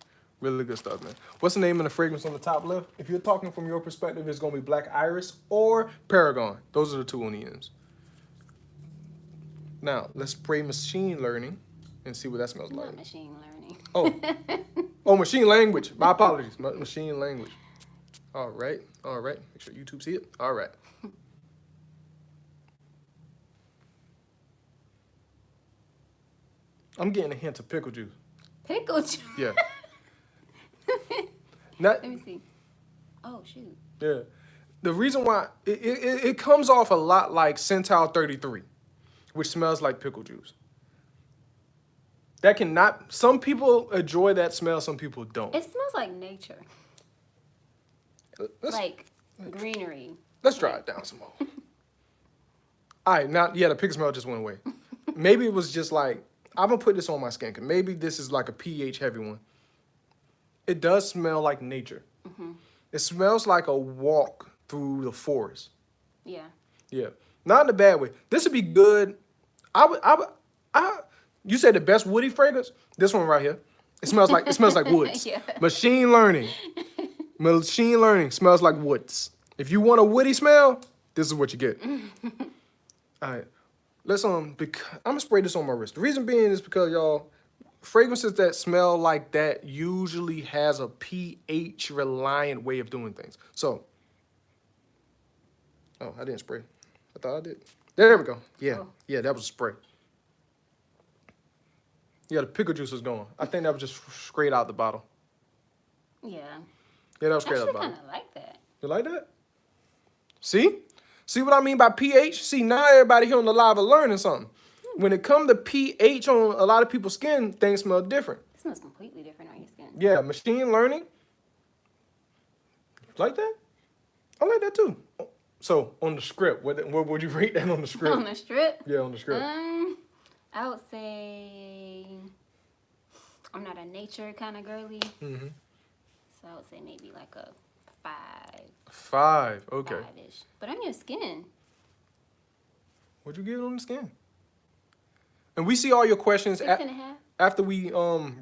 Really good stuff, man. What's the name of the fragrance on the top left? If you're talking from your perspective, it's gonna be Black Iris or Paragon. Those are the two on the ends. Now let's spray Machine Learning and see what that smells like. Not Machine Learning. Oh, Machine Language. My apologies. Machine Language. All right. Make sure YouTube see it. All right. I'm getting a hint of pickle juice. Pickle juice. Yeah. Not, Let me see. Oh, shoot. yeah. The reason why it comes off a lot like Centile 33, which smells like pickle juice. Some people enjoy that smell, some people don't. It smells like nature. Like greenery. Let's dry it down some more. All right, the pickle smell just went away. Maybe it was just like, I'm going to put this on my skin, because maybe this is like a pH heavy one. It does smell like nature. Mm-hmm. It smells like a walk through the forest. Yeah. Yeah. Not in a bad way. This would be good. You said the best woody fragrance? This one right here. It smells like woods. Yeah. Machine Learning. Machine Learning smells like woods. If you want a woody smell, this is what you get. All right. Let's I'm gonna spray this on my wrist. The reason being is because y'all, fragrances that smell like that usually has a pH reliant way of doing things. So, oh, I didn't spray. I thought I did. There we go. Yeah, yeah, that was a spray. Yeah, the pickle juice is going. I think that was just straight out the bottle. Yeah. Yeah, that was straight out the bottle. I kind of like that. You like that? See? See what I mean by pH? See, now everybody here on the live are learning something. When it comes to pH on a lot of people's skin, things smell different. It smells completely different on your skin. Yeah, Machine Learning. Like that? I like that too. So, on the script, what would you rate that on the script? On the strip? Yeah, on the script. I would say I'm not a nature kind of girly. Mm-hmm. So I would say maybe like a 5. 5, okay. 5-ish. But on your skin. What'd you give it on the skin? And we see all your questions. 6.5. after we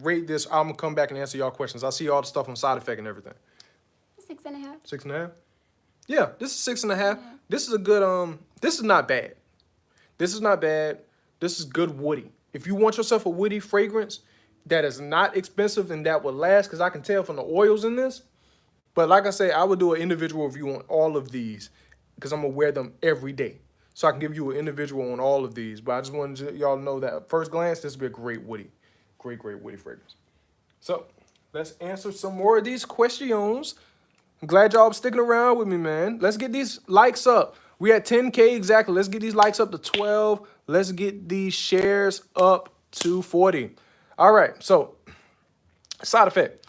rate this, I'm gonna come back and answer y'all questions. I see all the stuff on side effect and everything. 6.5. 6.5. Yeah, this is 6.5. Yeah. This is a good this is not bad. This is not bad. This is good woody. If you want yourself a woody fragrance that is not expensive and that will last, because I can tell from the oils in this. But like I say, I would do an individual review on all of these because I'm gonna wear them every day. So I can give you an individual on all of these. But I just wanted y'all to know that at first glance, this would be a great woody. Great woody fragrance. So let's answer some more of these questions. I'm glad y'all sticking around with me, man. Let's get these likes up. We at 10K exactly. Let's get these likes up to 12. Let's get these shares up to 40. All right, so side effect.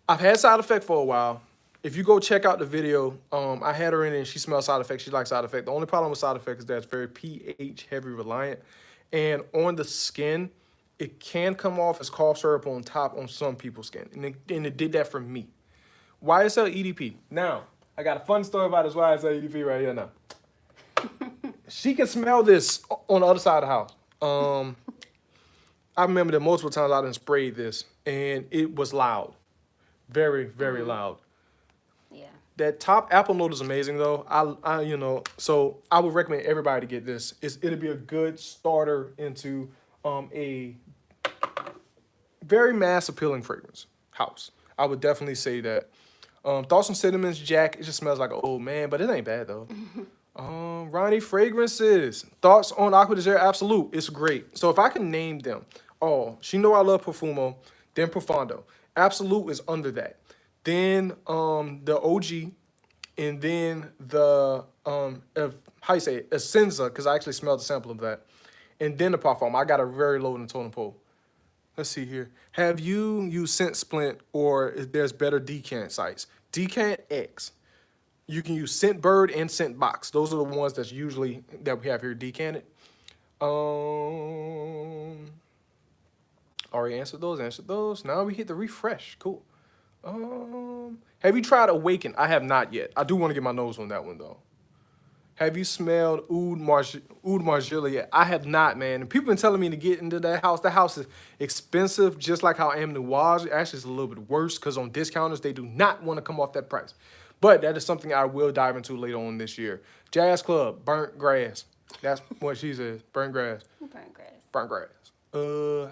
I've had side effect for a while. If you go check out the video, I had her in it and she smells side effect. She likes side effect. The only problem with side effect is that it's very pH heavy reliant. And on the skin, it can come off as cough syrup on top on some people's skin. And it did that for me. YSL EDP. Now, I got a fun story about this YSL EDP right here now. She can smell this on the other side of the house. I remember that multiple times I done sprayed this and it was loud. Very loud. Yeah. That top apple note is amazing though. So I would recommend everybody to get this. It'll be a good starter into a very mass appealing fragrance house. I would definitely say that. Thoughts on Cinnamons, Jack. It just smells like an old man, but it ain't bad though. Ronnie Fragrances. Thoughts on Acqua de Janeiro? Absolute. It's great. So if I can name them, she know I love Profumo, then Profondo. Absolute is under that. Then the OG, and then the how you say it, Essenza, because I actually smelled the sample of that, and then the Parfum. I got a very low in the totem pole. Let's see here. Have you used Scent Splint or if there's better decant sites? Decant X. You can use Scent Bird and Scent Box. Those are the ones that's usually that we have here decanted. Already answered those. Now we hit the refresh. Cool. Have you tried Awaken? I have not yet. I do want to get my nose on that one though. Have you smelled Oud Margiela yet? I have not, man. And people been telling me to get into that house. That house is expensive, just like how Am Noir. Actually, it's a little bit worse because on discounters, they do not want to come off that price. But that is something I will dive into later on this year. Jazz Club, Burnt Grass. That's what she says, Burnt Grass. Burnt grass. Burnt Grass.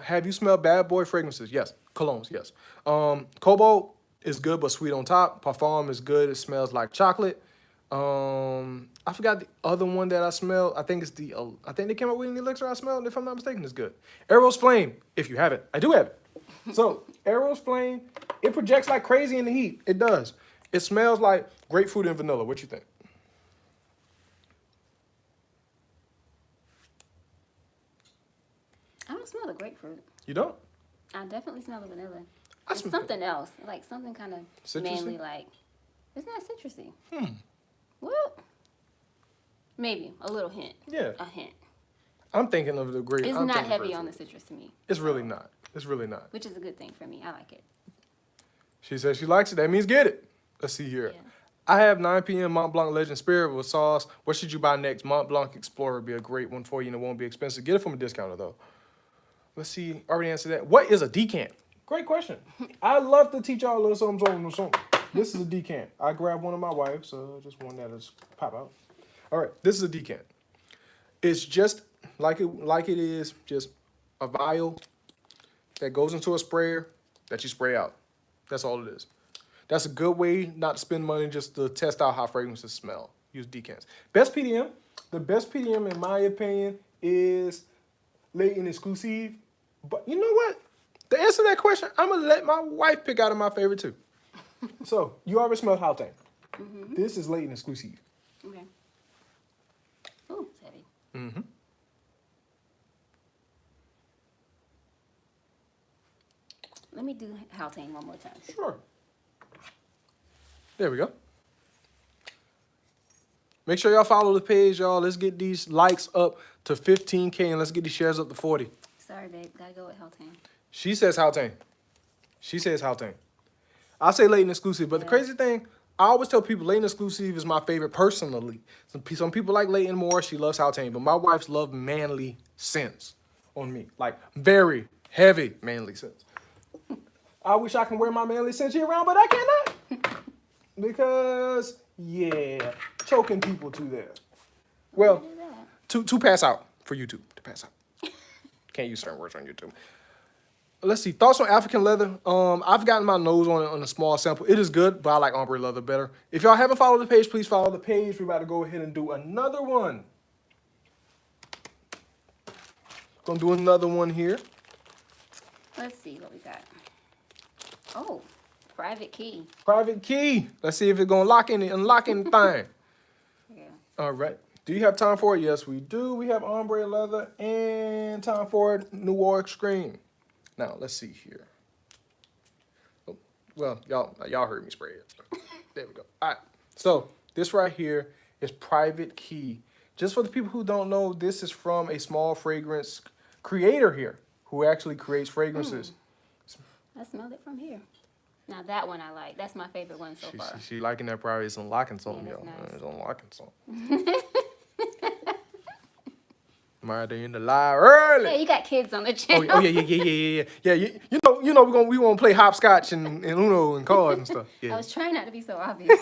Have you smelled Bad Boy fragrances? Yes. Colognes, yes. Cobalt is good, but sweet on top. Parfum is good. It smells like chocolate. I forgot the other one that I smelled. I think it's I think they came up with an elixir I smelled, and if I'm not mistaken, it's good. Eros Flame, if you have it. I do have it. So, Eros Flame, it projects like crazy in the heat. It does. It smells like grapefruit and vanilla. What you think? I don't smell the grapefruit. You don't? I definitely smell the vanilla. It's something else, like something kind of manly, like it's not citrusy. Well, maybe a little hint. Yeah. A hint. I'm thinking of the grape. It's not heavy on the citrus to me. It's really not. It's really not. Which is a good thing for me. I like it. She says she likes it. That means get it. Let's see here. Yeah. I have 9 p.m. Mont Blanc Legend Spirit with sauce. What should you buy next? Mont Blanc Explorer would be a great one for you, and it won't be expensive. Get it from a discounter, though. Let's see. Already answered that. What is a decant? Great question. I love to teach y'all a little something. This is a decant. I grabbed one of my wife's, just one that is pop out. All right, this is a decant. It's just like it is, just a vial that goes into a sprayer that you spray out. That's all it is. That's a good way not to spend money, just to test out how fragrances smell. Use decants. Best PDM. The best PDM, in my opinion, is Latent Exclusive. But you know what? To answer that question, I'm going to let my wife pick out of my favorite too. So, you already smelled Hauteng. This is Latent Exclusive. Okay. Oh, it's heavy. Mm-hmm. Let me do Hauteng one more time. Sure. There we go. Make sure y'all follow the page, y'all. Let's get these likes up to 15K and let's get these shares up to 40. Sorry, babe. Gotta go with Hauteng. She says Hauteng. She says Hauteng. I say Latent Exclusive, but the crazy thing, I always tell people Latent Exclusive is my favorite personally. Some people like Latent more. She loves Hauteng, but my wife's love manly scents on me. Like very Heavy manly scents. I wish I can wear my manly scents year round, but I cannot. Because, yeah, choking people to there. Well, to pass out for YouTube. To pass out. Can't use certain words on YouTube. Let's see. Thoughts on African leather. I've gotten my nose on it on a small sample. It is good, but I like ombre leather better. If y'all haven't followed the page, please follow the page. We're about to go ahead and do another one. Gonna do another one here. Let's see what we got. Oh, private key. Private key. Let's see if it's gonna unlock anything. Yeah. All right. Do you have time for it? Yes, we do. We have ombre leather and time for it. New York screen. Now let's see here. Oh, well, y'all heard me spray it. There we go. All right. So this right here is private key. Just for the people who don't know, this is from a small fragrance creator here who actually creates fragrances. I smelled it from here. Now that one I like. That's my favorite one so far. She liking that private. It's unlocking something, Yeah, y'all. that's nice. It's unlocking something. Right there in the live early. Yeah, you got kids on the channel. Oh yeah. Yeah, you know we gonna play hopscotch and Uno and cards and stuff. Yeah. I was trying not to be so obvious.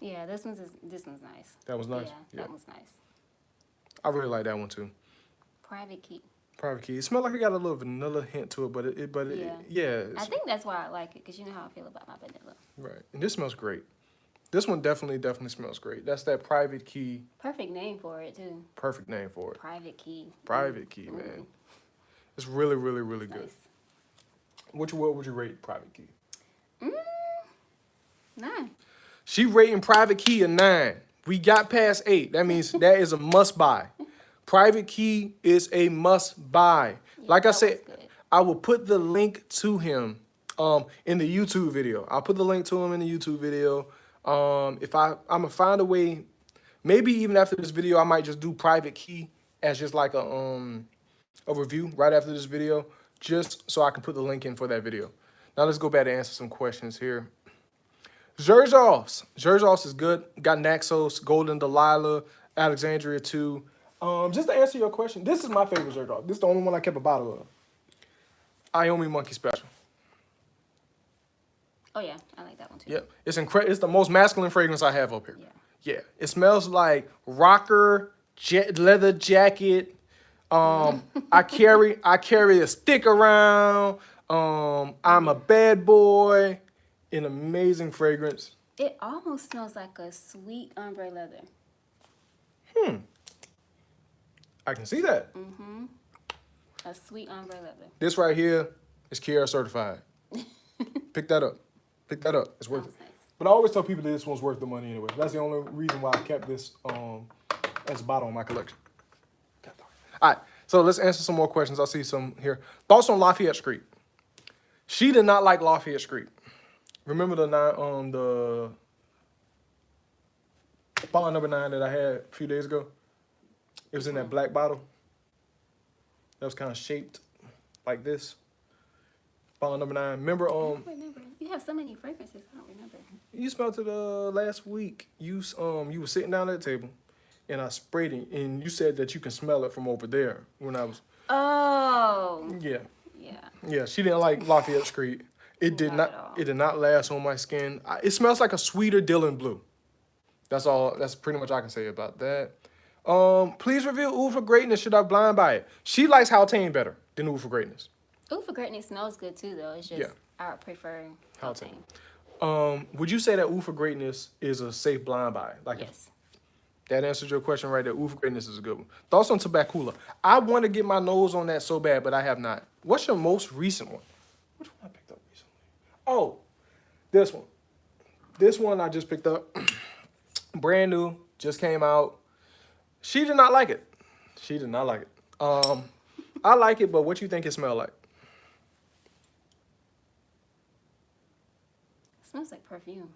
Yeah, this one's nice. That was nice. Yeah, that one's nice. I really like that one too. Private key. Private key. It smells like it got a little vanilla hint to it, but yeah. I think that's why I like it, because you know how I feel about my vanilla. Right. And this smells great. This one definitely smells great. That's that private key. Perfect name for it too. Perfect name for it. Private key. Private key, man. It's really good. Nice. What would you rate private key? 9. She rating private key a 9. We got past 8. That means that is a must buy. Private key is a must buy. Yeah, like I that said, was good. I will put the link to him in the YouTube video. I'll put the link to him in the YouTube video. I'm gonna find a way, maybe even after this video, I might just do private key as just like a review right after this video, just so I can put the link in for that video. Now let's go back and answer some questions here. Giorgio's is good. Got Naxos, Golden Delilah, Alexandria too. Just to answer your question, this is my favorite Giorgio. This is the only one I kept a bottle of. Iomi Monkey Special. Oh yeah, I like that one too. Yep, it's incredible. It's the most masculine fragrance I have up here. Yeah. Yeah, it smells like rocker, leather jacket. I carry a stick around. I'm a bad boy. An amazing fragrance. It almost smells like a sweet ombre leather. I can see that. A sweet ombre leather. This right here is Kiara certified. Pick that up. Pick that up. It's worth it. Nice. But I always tell people that this one's worth the money anyway. That's the only reason why I kept this as a bottle in my collection. All right, so let's answer some more questions. I see some here. Thoughts on Lafayette Street? She did not like Lafayette Street. Remember the bottle number 9 that I had a few days ago? It was in that black bottle. That was kind of shaped like this. Bottle number 9. Remember? I don't remember. You have so many fragrances. I don't remember. You smelled it last week. You were sitting down at the table, and I sprayed it, and you said that you can smell it from over there when I was. Oh. Yeah. Yeah. Yeah. She didn't like Lafayette Street. It did Not at not. all. It did not last on my skin. It smells like a sweeter Dylan Blue. That's all. That's pretty much I can say about that. Please review Oud for Greatness. Should I blind buy it? She likes Haltane better than Oud for Greatness. Oud for Greatness smells good too, though. It's just I prefer Haltane. Would you say that Oud for Greatness is a safe blind buy? Like yes. That answers your question right there. Oud for Greatness is a good one. Thoughts on Tabacula? I want to get my nose on that so bad, but I have not. What's your most recent one? Which one I picked up recently? Oh, this one. This one I just picked up. Brand new. Just came out. She did not like it. She did not like it. I like it, but what you think it smell like? It smells like perfume.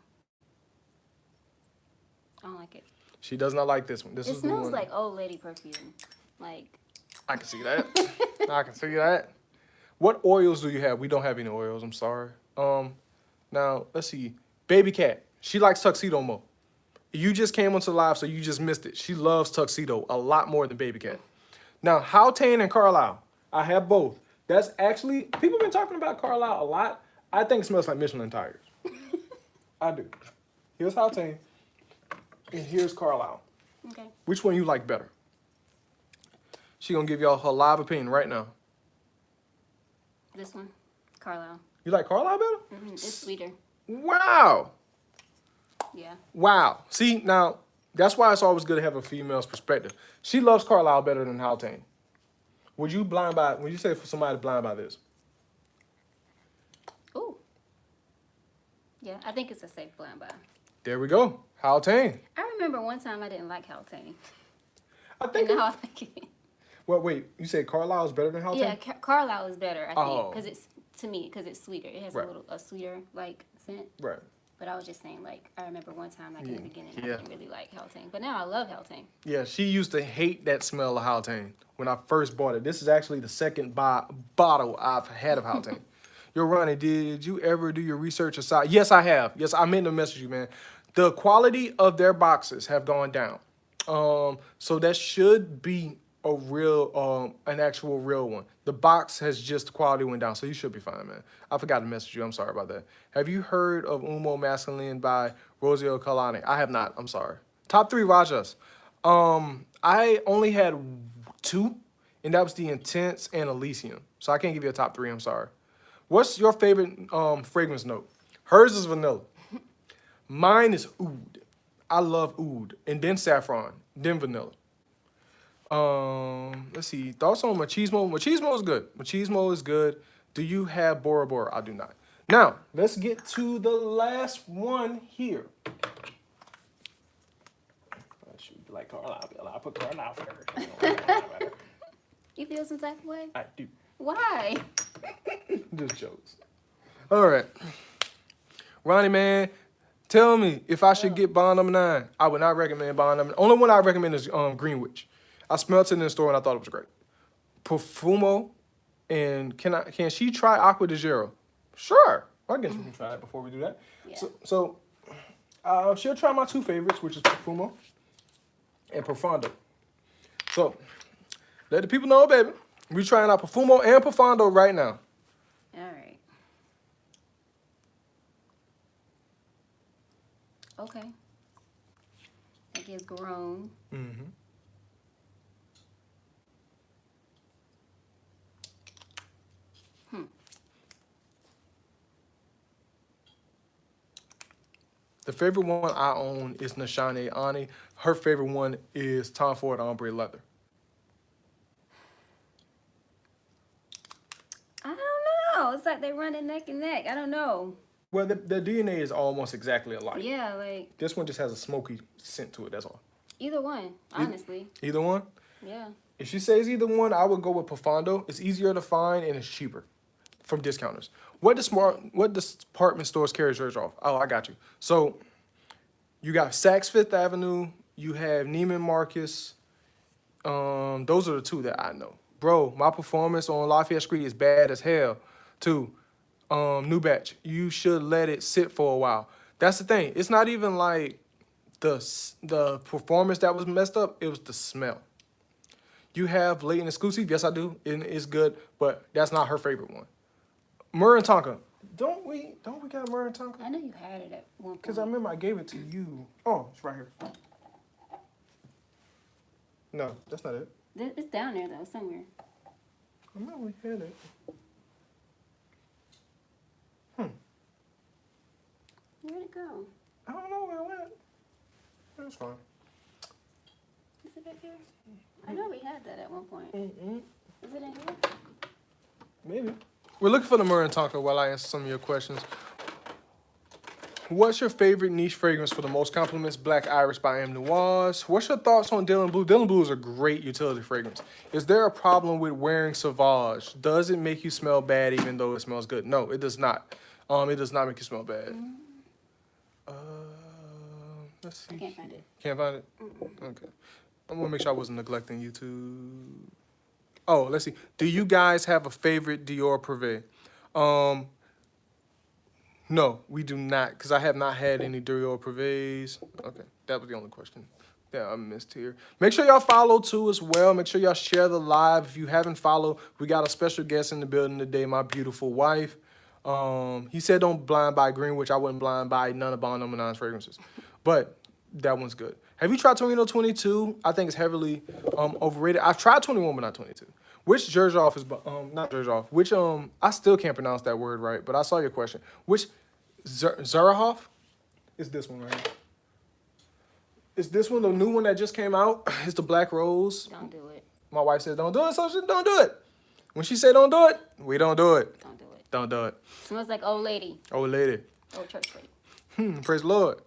I don't like it. She does not like this one. This It is the smells one. like old lady perfume. Like. I can see that. I can see that. What oils do you have? We don't have any oils. I'm sorry. Now let's see. Baby Cat. She likes Tuxedo more. You just came onto live, so you just missed it. She loves Tuxedo a lot more than Baby Cat. Now, Haltane and Carlisle. I have both. That's actually, people been talking about Carlisle a lot. I think it smells like Michelin tires. I do. Here's Haute, and here's Carlisle. Okay. Which one you like better? She gonna give y'all her live opinion right now. This one, Carlisle. You like Carlisle better? It's sweeter. Wow. Yeah. Wow. See, now, that's why it's always good to have a female's perspective. She loves Carlisle better than Haute. Would you say for somebody blind by this? Ooh. Yeah, I think it's a safe blind buy. There we go. Haute. I remember one time I didn't like Haute. I think. And now I like it. Well, wait. You say Carlisle is better than Haute? Yeah, Carlisle is better, I think, Oh. because it's sweeter. It has Right. a sweeter like scent. Right. But I was just saying, like, I remember one time, like, in the beginning, I Yeah. didn't really like Haute. But now I love Haute. Yeah, she used to hate that smell of Haute when I first bought it. This is actually the second bottle I've had of Haute. Yo, Ronnie, did you ever do your research aside? Yes, I have. Yes, I meant to message you, man. The quality of their boxes have gone down. So that should be a real, an actual real one. The box has just, the quality went down, so you should be fine, man. I forgot to message you. I'm sorry about that. Have you heard of Umo Masculine by Rosio Kalani? I have not. I'm sorry. Top 3 Rajas. I only had 2, and that was the Intense and Elysium. So I can't give you a top 3. I'm sorry. What's your favorite fragrance note? Hers is vanilla. Mine is oud. I oud, and then saffron, then vanilla. Let's see. Thoughts on machismo? Machismo is good. Machismo is good. Do you have Bora Bora? I do not. Now, let's get to the last one here. I should like Carlisle. I put Carlisle first. You feel some type of way? I do. Why? Just jokes. All right. Ronnie, man, tell me if I should get bond number 9. I would not recommend bond number. Only one I recommend is Greenwich. I smelled it in the store and I thought it was great. Profumo, and can she try Acqua di Giro? Sure. I guess we can try it before we do that. Yeah. So she'll try my 2 favorites, which is Profumo and Profondo. So let the people know, baby. We're trying out Profumo and Profondo right now. All right. Okay. That gives grown. Mm-hmm. The favorite one I own is Nashane Ani. Her favorite one is Tom Ford Ombre Leather. I don't know. It's like they running neck and neck. I don't know. Well, the DNA is almost exactly alike. Yeah, like This one just has a smoky scent to it, that's all. either one, honestly. Either one? Yeah. If she says either one, I would go with Profondo. It's easier to find and it's cheaper from discounters. What department stores carry yours off? Oh, I got you. So you got Saks Fifth Avenue. You have Neiman Marcus. Those are the 2 that I know. Bro, my performance on Lafayette Street is bad as hell, too. New batch. You should let it sit for a while. That's the thing. It's not even like the performance that was messed up. It was the smell. You have Latent Exclusive. Yes, I do. It's good, but that's not her favorite one. Murray and Tonka. Don't we got Murray and Tonka? I know you had it at one point. Because I remember I gave it to you. Oh, it's right here. No, that's not it. It's down there, though, somewhere. I remember we had it. Where'd it go? I don't know where it went. That's fine. Is it back here? I know we had that at one point. Mm-mm. Is it in here? Maybe. We're looking for the Murray and Tonka while I answer some of your questions. What's your favorite niche fragrance for the most compliments? Black Iris by M. Noirs. What's your thoughts on Dylan Blue? Dylan Blue is a great utility fragrance. Is there a problem with wearing Sauvage? Does it make you smell bad even though it smells good? No, it does not. It does not make you smell bad. Let's see. I can't find it. Can't find it? Okay. I'm gonna make sure I wasn't neglecting YouTube. Oh, let's see. Do you guys have a favorite Dior Privé? No, we do not, because I have not had any Dior Privés. Okay, that was the only question. Yeah, I missed here. Make sure y'all follow too as well. Make sure y'all share the live. If you haven't followed, we got a special guest in the building today, my beautiful wife. He said don't blind buy green, which I wouldn't blind buy none of Bond Number 9's fragrances. But that one's good. Have you tried Torino 22? I think it's heavily overrated. I've tried 21, but not 22. Which Giorgio is, not Giorgio, which, I still can't pronounce that word right, but I saw your question. Which Zurahoff is this one right here? Is this one the new one that just came out? It's the Black Rose. Don't do it. My wife said don't do it, so she don't do it. When she say don't do it, we don't do it. Don't do it. Don't do it. Smells like old lady. Old lady. Old church lady. Praise the Lord.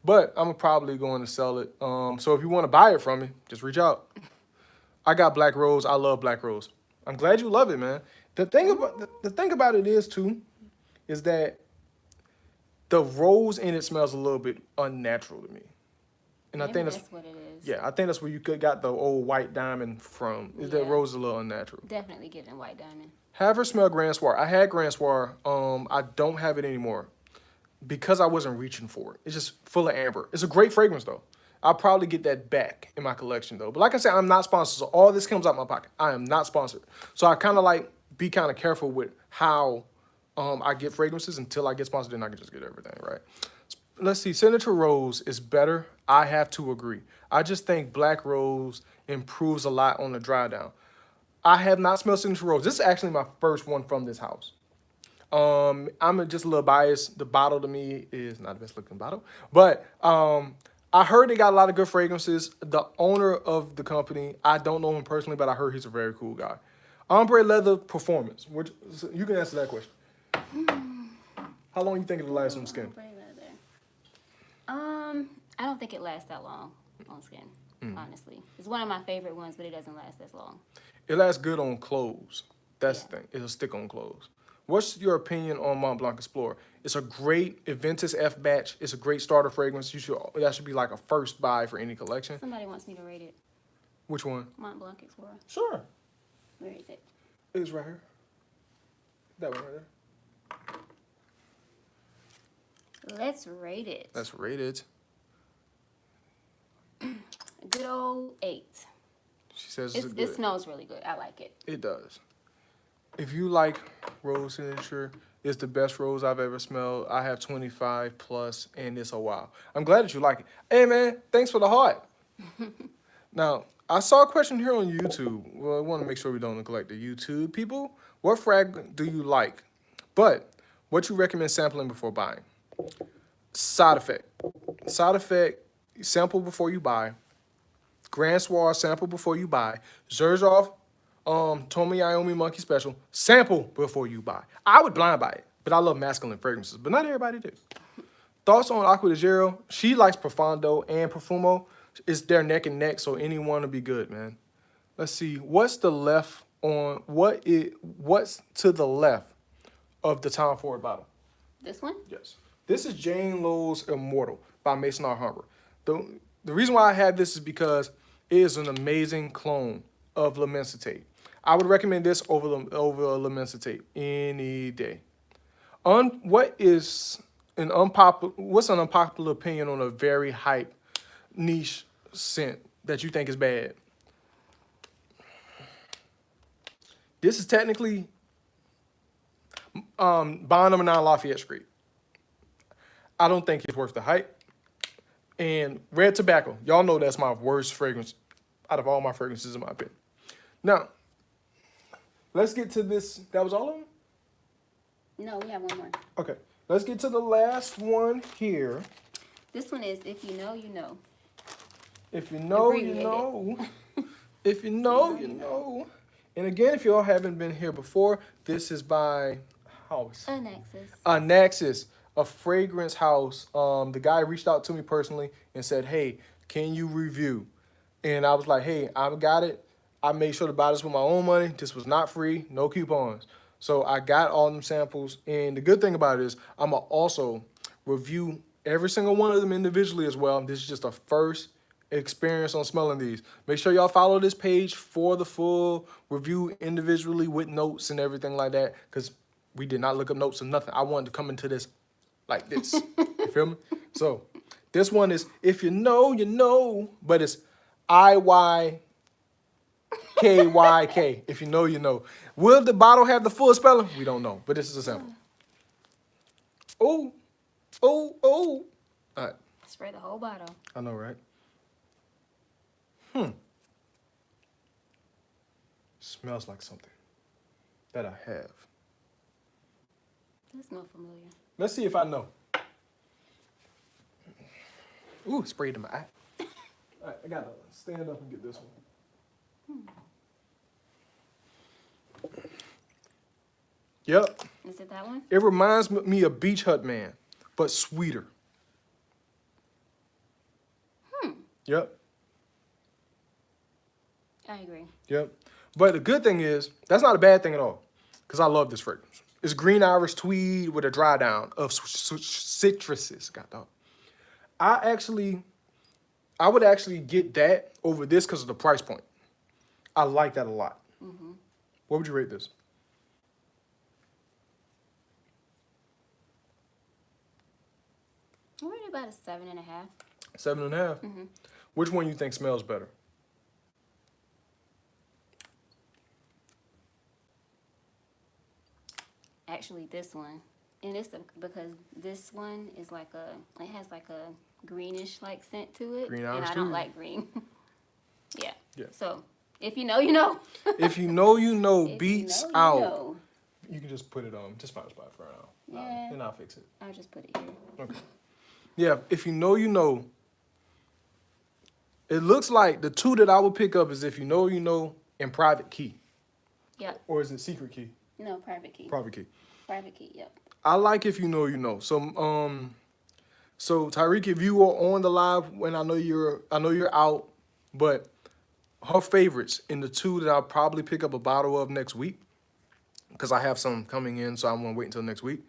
But I'm probably going to sell it. So if you want to buy it from me, just reach out. I got Black Rose. I love Black Rose. I'm glad you love it, man. The thing about it is too, is that the rose in it smells a little bit unnatural to me. And Maybe I think that's what it is. yeah, I think that's where you got the old white diamond from. Is that Yeah. rose is a little unnatural. Definitely giving white diamond. Have her smell Grand Soir. I had Grand Soir. I don't have it anymore because I wasn't reaching for it. It's just full of amber. It's a great fragrance though. I'll probably get that back in my collection though. But like I said, I'm not sponsored, so all this comes out my pocket. I am not sponsored, so I kind of like be kind of careful with how I get fragrances until I get sponsored. Then I can just get everything right. Let's see. Signature Rose is better. I have to agree. I just think Black Rose improves a lot on the dry down. I have not smelled Signature Rose. This is actually my first one from this house. I'm just a little biased. The bottle to me is not the best looking bottle, but I heard they got a lot of good fragrances. The owner of the company, I don't know him personally, but I heard he's a very cool guy. Ombre Leather Performance. Which, you can answer that question. How long you think it'll last on the skin? I don't think it lasts that long on skin, honestly. It's one of my favorite ones, but it doesn't last as long. It lasts good on clothes. That's the thing. It'll stick on clothes. What's your opinion on Mont Blanc Explorer? It's a great Invictus F batch. It's a great starter fragrance. That should be like a first buy for any collection. Somebody wants me to rate it. Which one? Mont Blanc Explorer. Sure. Where is it? It's right here. That one right there. Let's rate it. Let's rate it. A good old 8. She says It smells really good. I like it. It does. If you like Rose Signature, it's the best rose I've ever smelled. I have 25 plus, and it's a wow. I'm glad that you like it. Hey, man, thanks for the heart. Now, I saw a question here on YouTube. Well, I want to make sure we don't neglect the YouTube people. What fragrance do you like? But what you recommend sampling before buying? Side effect. Side effect, sample before you buy. Grand Soir, sample before you buy. Xerjoff, Tomi Iommi Monkey Special, sample before you buy. I would blind buy it, but I love masculine fragrances, but not everybody do. Thoughts on Acqua di Giro? She likes Profondo and Profumo. It's their neck and neck, so anyone will be good, man. Let's see. What's to the left of the Tom Ford bottle? This one? Yes. This is Jane Lowe's Immortal by Maison R. Humber. The reason why I have this is because it is an amazing clone of L'Immensité. I would recommend this over L'Immensité any day. What's an unpopular opinion on a very hype niche scent that you think is bad? This is technically Bond Number 9 Lafayette Street. I don't think it's worth the hype. And Red Tobacco. Y'all know that's my worst fragrance out of all my fragrances, in my opinion. Now, let's get to this. That was all of them? No, we have one more. Okay. Let's get to the last one here. This one is If You Know, You Know. If you know, you know. If you know, you know. And again, if y'all haven't been here before, this is by House. Anaxus, a fragrance house. The guy reached out to me personally and said, hey, can you review? And I was like, hey, I've got it. I made sure to buy this with my own money. This was not free, no coupons. So I got all them samples. And the good thing about it is I'm going to also review every single one of them individually as well. This is just a first experience on smelling these. Make sure y'all follow this page for the full review individually with notes and everything like that, because we did not look up notes or nothing. I wanted to come into this like this. You feel me? So This one is if you know, you know, but it's IYKYK. If you know, you know. Will the bottle have the full spelling? We don't know, but this is a sample. Oh, oh, oh. All right. Spray the whole bottle. I know, right? Smells like something that I have. That smells familiar. Let's see if I know. Ooh, sprayed in my eye. All right, I gotta stand up and get this one. Yep. Is it that one? It reminds me of Beach Hut Man, but sweeter. Yep. I agree. Yep. But the good thing is, that's not a bad thing at all, because I love this fragrance. It's green iris tweed with a dry down of citruses. God dog. I would actually get that over this because of the price point. I like that a lot. What would you rate this? I'm rated about a 7.5. 7.5. Which one you think smells better? Actually, this one, and it's because this one is like it has like a greenish like scent to it, Green and iris I don't too? like green. Yeah. Yeah. So if you know, you know. If you know, you know, If beats you know, out. you know. You can just put it on. Just find a spot for now. Yeah. And I'll fix it. I'll just put it here. Okay. Yeah, if you know, you know. It looks like the two that I would pick up is if you know, you know, and private key. Yep. Or is it secret key? No, private key. Private key. Private key. Yep. I like if you know, you know. So Tyreek, if you are on the live when I know you're out, but her favorites in the two that I'll probably pick up a bottle of next week, because I have some coming in, so I'm gonna wait until next week,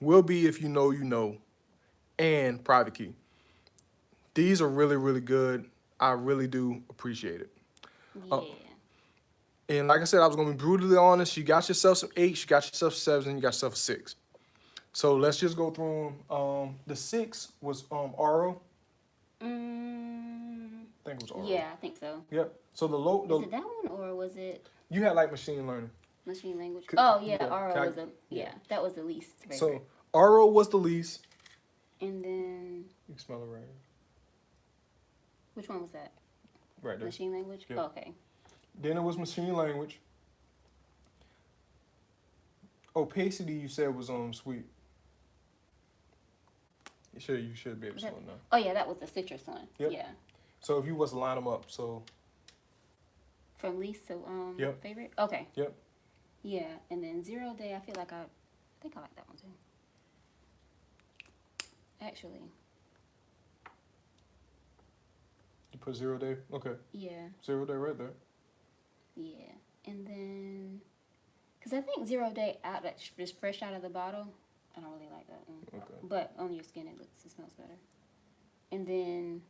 will be if you know, you know, and private key. These are really, really good. I really do appreciate it. Yeah. And like I said, I was gonna be brutally honest. You got yourself some 8, you got yourself 7, you got yourself a 6. So let's just go through them. The 6 was Aro. I think it was Aro. Yeah, I think so. Yep. So the low, Was it that one or was it you had like machine learning. machine language? Could- Oh yeah, yeah, Aro was that was the least favorite. So Aro was the least. And then You can smell it right which one was that? there. Machine language? Yeah. Oh, okay. Then it was machine language. Opacity you said was sweet. You should be able to smell it now. Oh yeah, that was the citrus one. Yep. Yeah. So if you was to line them up, so From least to Yep. favorite? Okay. yep. Yeah. And then 0 Day, I feel like I think I like that one too. Actually. You put 0 day. Okay, Yeah. 0 day right there. Yeah. And then because I think 0 Day out that just fresh out of the bottle, I don't really like that one. Okay. But on your skin it smells better. And then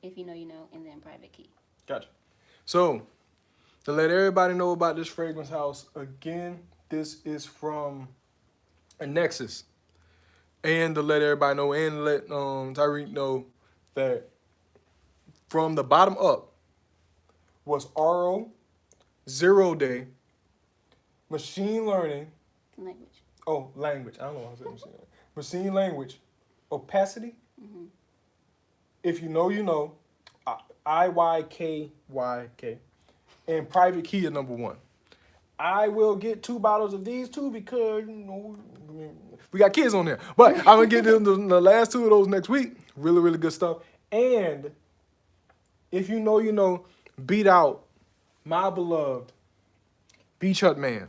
if you know, you know, and then private key. Gotcha. So, to let everybody know about this fragrance house, again, this is from Anaxus. And to let everybody know, and let Tyreek know that from the bottom up was RO, 0 day, machine learning, Language. language. I don't know why I said machine learning. Machine language, opacity. If you know, you know, IYKYK, and private key is number 1. I will get 2 bottles of these too because, you know, we got kids on there. But I'm going to get them the last 2 of those next week. Really, really good stuff. And if you know, you know, beat out my beloved Beach Hut Man.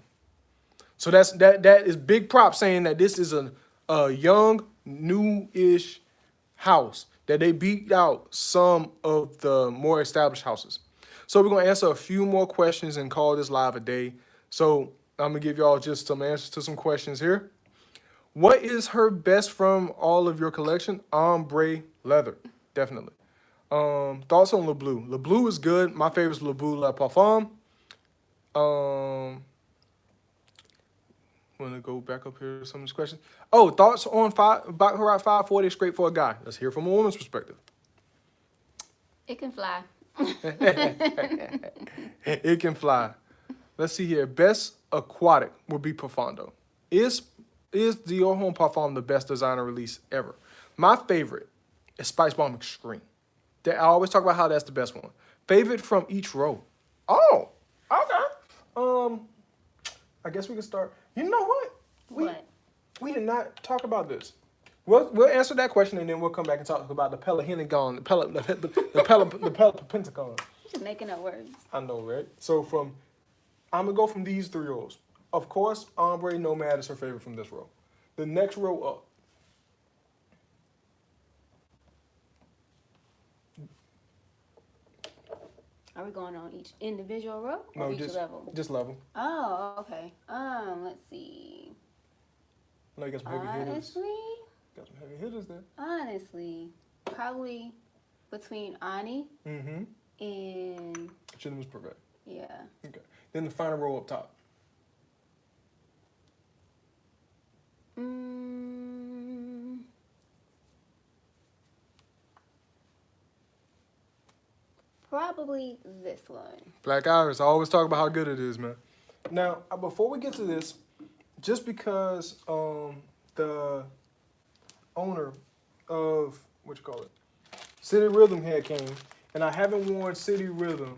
So that is big prop saying that this is a young, new-ish house that they beat out some of the more established houses. So we're going to answer a few more questions and call this live a day. So I'm going to give y'all just some answers to some questions here. What is her best from all of your collection? Ombre leather, definitely. Thoughts on Le Bleu? Le Bleu is good. My favorite is Le Bleu La Parfum. Want to go back up here to some of these questions? Oh, thoughts on baccarat 540 straight for a guy? Let's hear from a woman's perspective. It can fly. It can fly. Let's see here. Best aquatic would be Profundo. Is Dior Homme Parfum the best designer release ever? My favorite is Spice Bomb Extreme. I always talk about how that's the best one. Favorite from each row. Oh, okay. I guess we can start. You know what? We did not talk about this. We'll answer that question and then we'll come back and talk about the Pelican, the Pentagon. You're making up words. I know, right? So I'm gonna go from these 3 rows. Of course, Ombre Nomad is her favorite from this row. The next row up. Are we going on each individual row or No, each level? Just level. Oh, okay. Let's see. No, you got some heavy hitters. Honestly, Got some heavy hitters there. Honestly, probably between Ani Mm-hmm. and Cinema's perfect. yeah. Okay. Then the final row up top. Probably this one. Black Iris. I always talk about how good it is, man. Now, before we get to this, just because the owner of City Rhythm came, and I haven't worn City Rhythm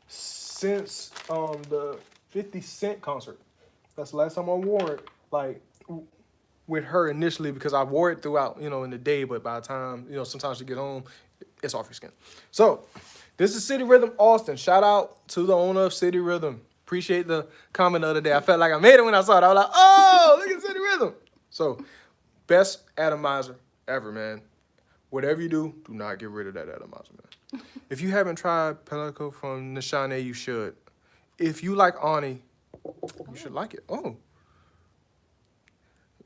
since the 50 Cent concert. That's the last time I wore it, like with her initially, because I wore it throughout, in the day, but by the time, sometimes you get home, it's off your skin. So, this is City Rhythm Austin. Shout out to the owner of City Rhythm. Appreciate the comment the other day. I felt like I made it when I saw it. I was like, oh, look at City Rhythm. So, best atomizer ever, man. Whatever you do, do not get rid of that atomizer, man. If you haven't tried Pelico from Nishane, you should. If you like Ani, you should like it. Oh.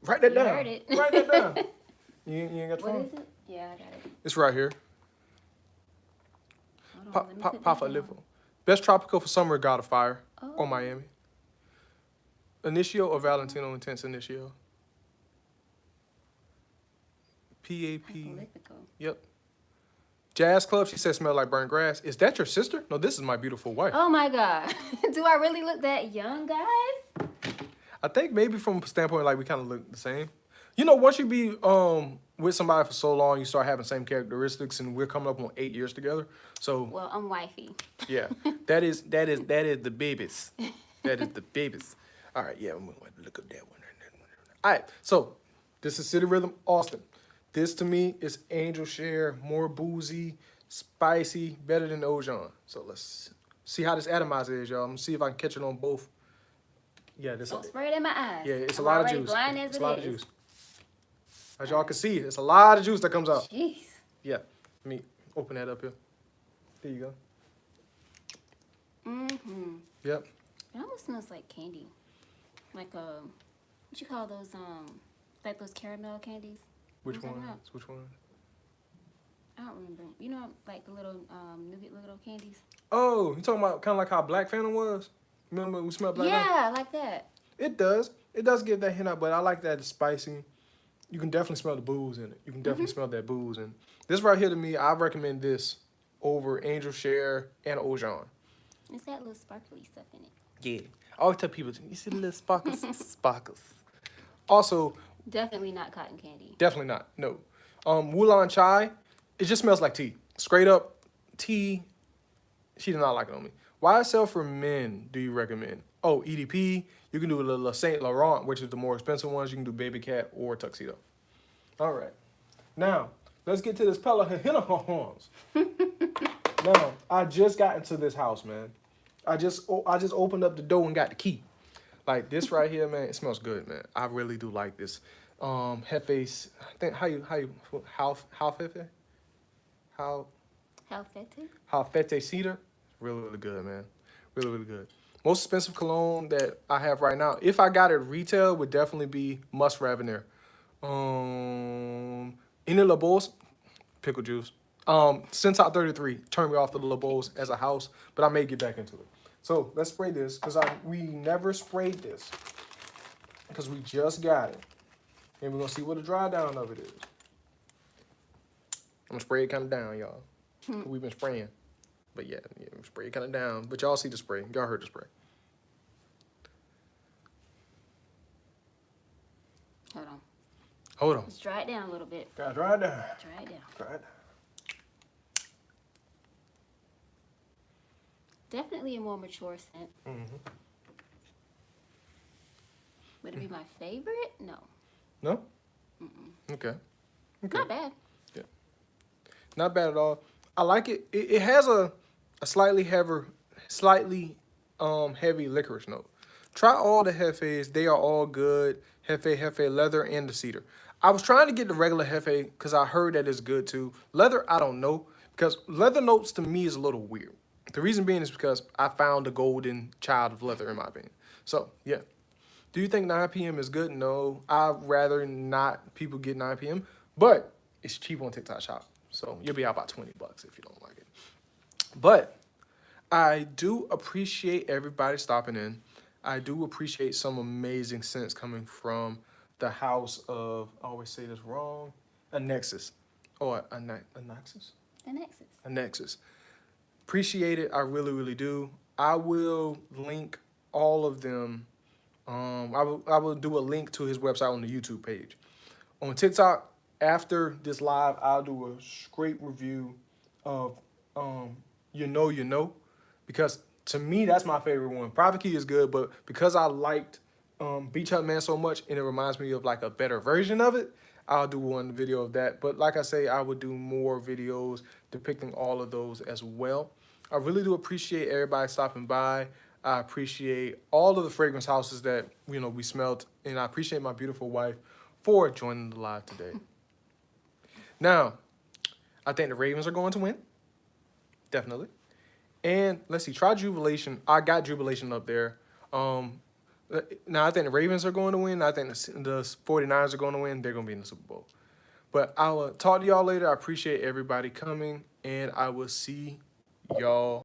Write that down. Heard it. Write that down. You ain't got your phone? What is it? Yeah, I got it. It's right here. Hold on, let me put Papa that down. Livo. Best tropical for summer, God of Fire. Oh. Or Miami. Initio or Valentino Intense Initio? PAP. Prolifico. Yep. Jazz Club, she said smell like burnt grass. Is that your sister? No, this is my beautiful wife. Oh my God. Do I really look that young, guys? I think maybe from a standpoint, like, we kind of look the same. Once you be with somebody for so long, you start having same characteristics, and we're coming up on 8 years together. So Well, I'm wifey. yeah, that is the babies. That is the babies. All right, yeah, I'm gonna look up that one. All right, so this is City Rhythm Austin. This to me is Angel Share, more boozy, spicy, better than Ojon. So let's see how this atomizer is, y'all. I'm gonna see if I can catch it on both. Yeah, this. Don't spray it in my eyes. Yeah, it's I'm a lot of already juice. blind as It's a it lot of is. juice. As y'all can see, it's a lot of juice that comes out. Jeez. Yeah, let me open that up here. There you go. Mm-hmm. Yep. It almost smells like candy. Like what you call those like those caramel candies? Which What are you one? talking Which one? I don't remember. Like the little nougat little candies? Oh, you talking about kind of like how Black Phantom was? Remember we smelled Black Phantom? Yeah, like that. It does. It does get that hint out, but I like that it's spicy. You can definitely smell the booze in it. You can definitely smell that booze. And this right here to me, I recommend this over Angel Share and Ojon. It's got little sparkly stuff in it. Yeah. I always tell people, you see the little sparkles? Sparkles. Also, Definitely not cotton candy. definitely not. No. Wulong Chai, it just smells like tea. Straight up tea. She did not like it on me. YSL for men do you recommend? Oh, EDP. You can do a little Saint Laurent, which is the more expensive ones. You can do Baby Cat or Tuxedo. All right. Now, let's get to this Horns. Now, I just got into this house, man. I just opened up the door and got the key. Like this right here, man, it smells good, man. I really do like this. Hefe's, I think how Fefe? How Fete Cedar. Really, really good, man. Really, really good. Most expensive cologne that I have right now, if I got it retail, would definitely be Musk Rabanne. Any Labos, pickle juice. Since I 33, turned me off to the Labos as a house, but I may get back into it. So let's spray this because we never sprayed this. because we just got it. And we're going to see what the dry down of it is. I'm going to spray it kind of down, y'all. We've been spraying. But yeah, spray it kind of down. But y'all see the spray. Y'all heard the spray. Hold on. Hold on. Let's dry it down a little bit. Gotta dry it down. Dry it down. Dry it down. Definitely a more mature scent. Mm-hmm. Would it be my favorite? No. No? Okay. Not bad. Yeah. Not bad at all. I like it. It has a slightly heavy licorice note. Try all the Hefes. They are all good. Hefe leather, and the cedar. I was trying to get the regular Hefe because I heard that it's good too. Leather, I don't know. Because leather notes to me is a little weird. The reason being is because I found the golden child of leather in my opinion. So, yeah. Do you think 9 p.m. is good? No. I'd rather not people get 9 p.m. But it's cheap on TikTok Shop. So you'll be out about $20 if you don't like it. But I do appreciate everybody stopping in. I do appreciate some amazing scents coming from the house of, I always say this wrong, Anaxus. Or Anaxus? Anaxus. Appreciate it. I really, really do. I will link all of them. I will do a link to his website on the YouTube page. On TikTok, after this live, I'll do a straight review of You Know, because to me, that's my favorite one. Private Key is good, but because I liked Beach Hut Man so much, and it reminds me of like a better version of it, I'll do one video of that. But like I say, I would do more videos depicting all of those as well. I really do appreciate everybody stopping by. I appreciate all of the fragrance houses that we smelled, and I appreciate my beautiful wife for joining the live today. Now, I think the Ravens are going to win. Definitely. And let's see, try Jubilation. I got Jubilation up there. Now, I think the Ravens are going to win. I think the 49ers are going to win. They're going to be in the Super Bowl. But I will talk to y'all later. I appreciate everybody coming, and I will see y'all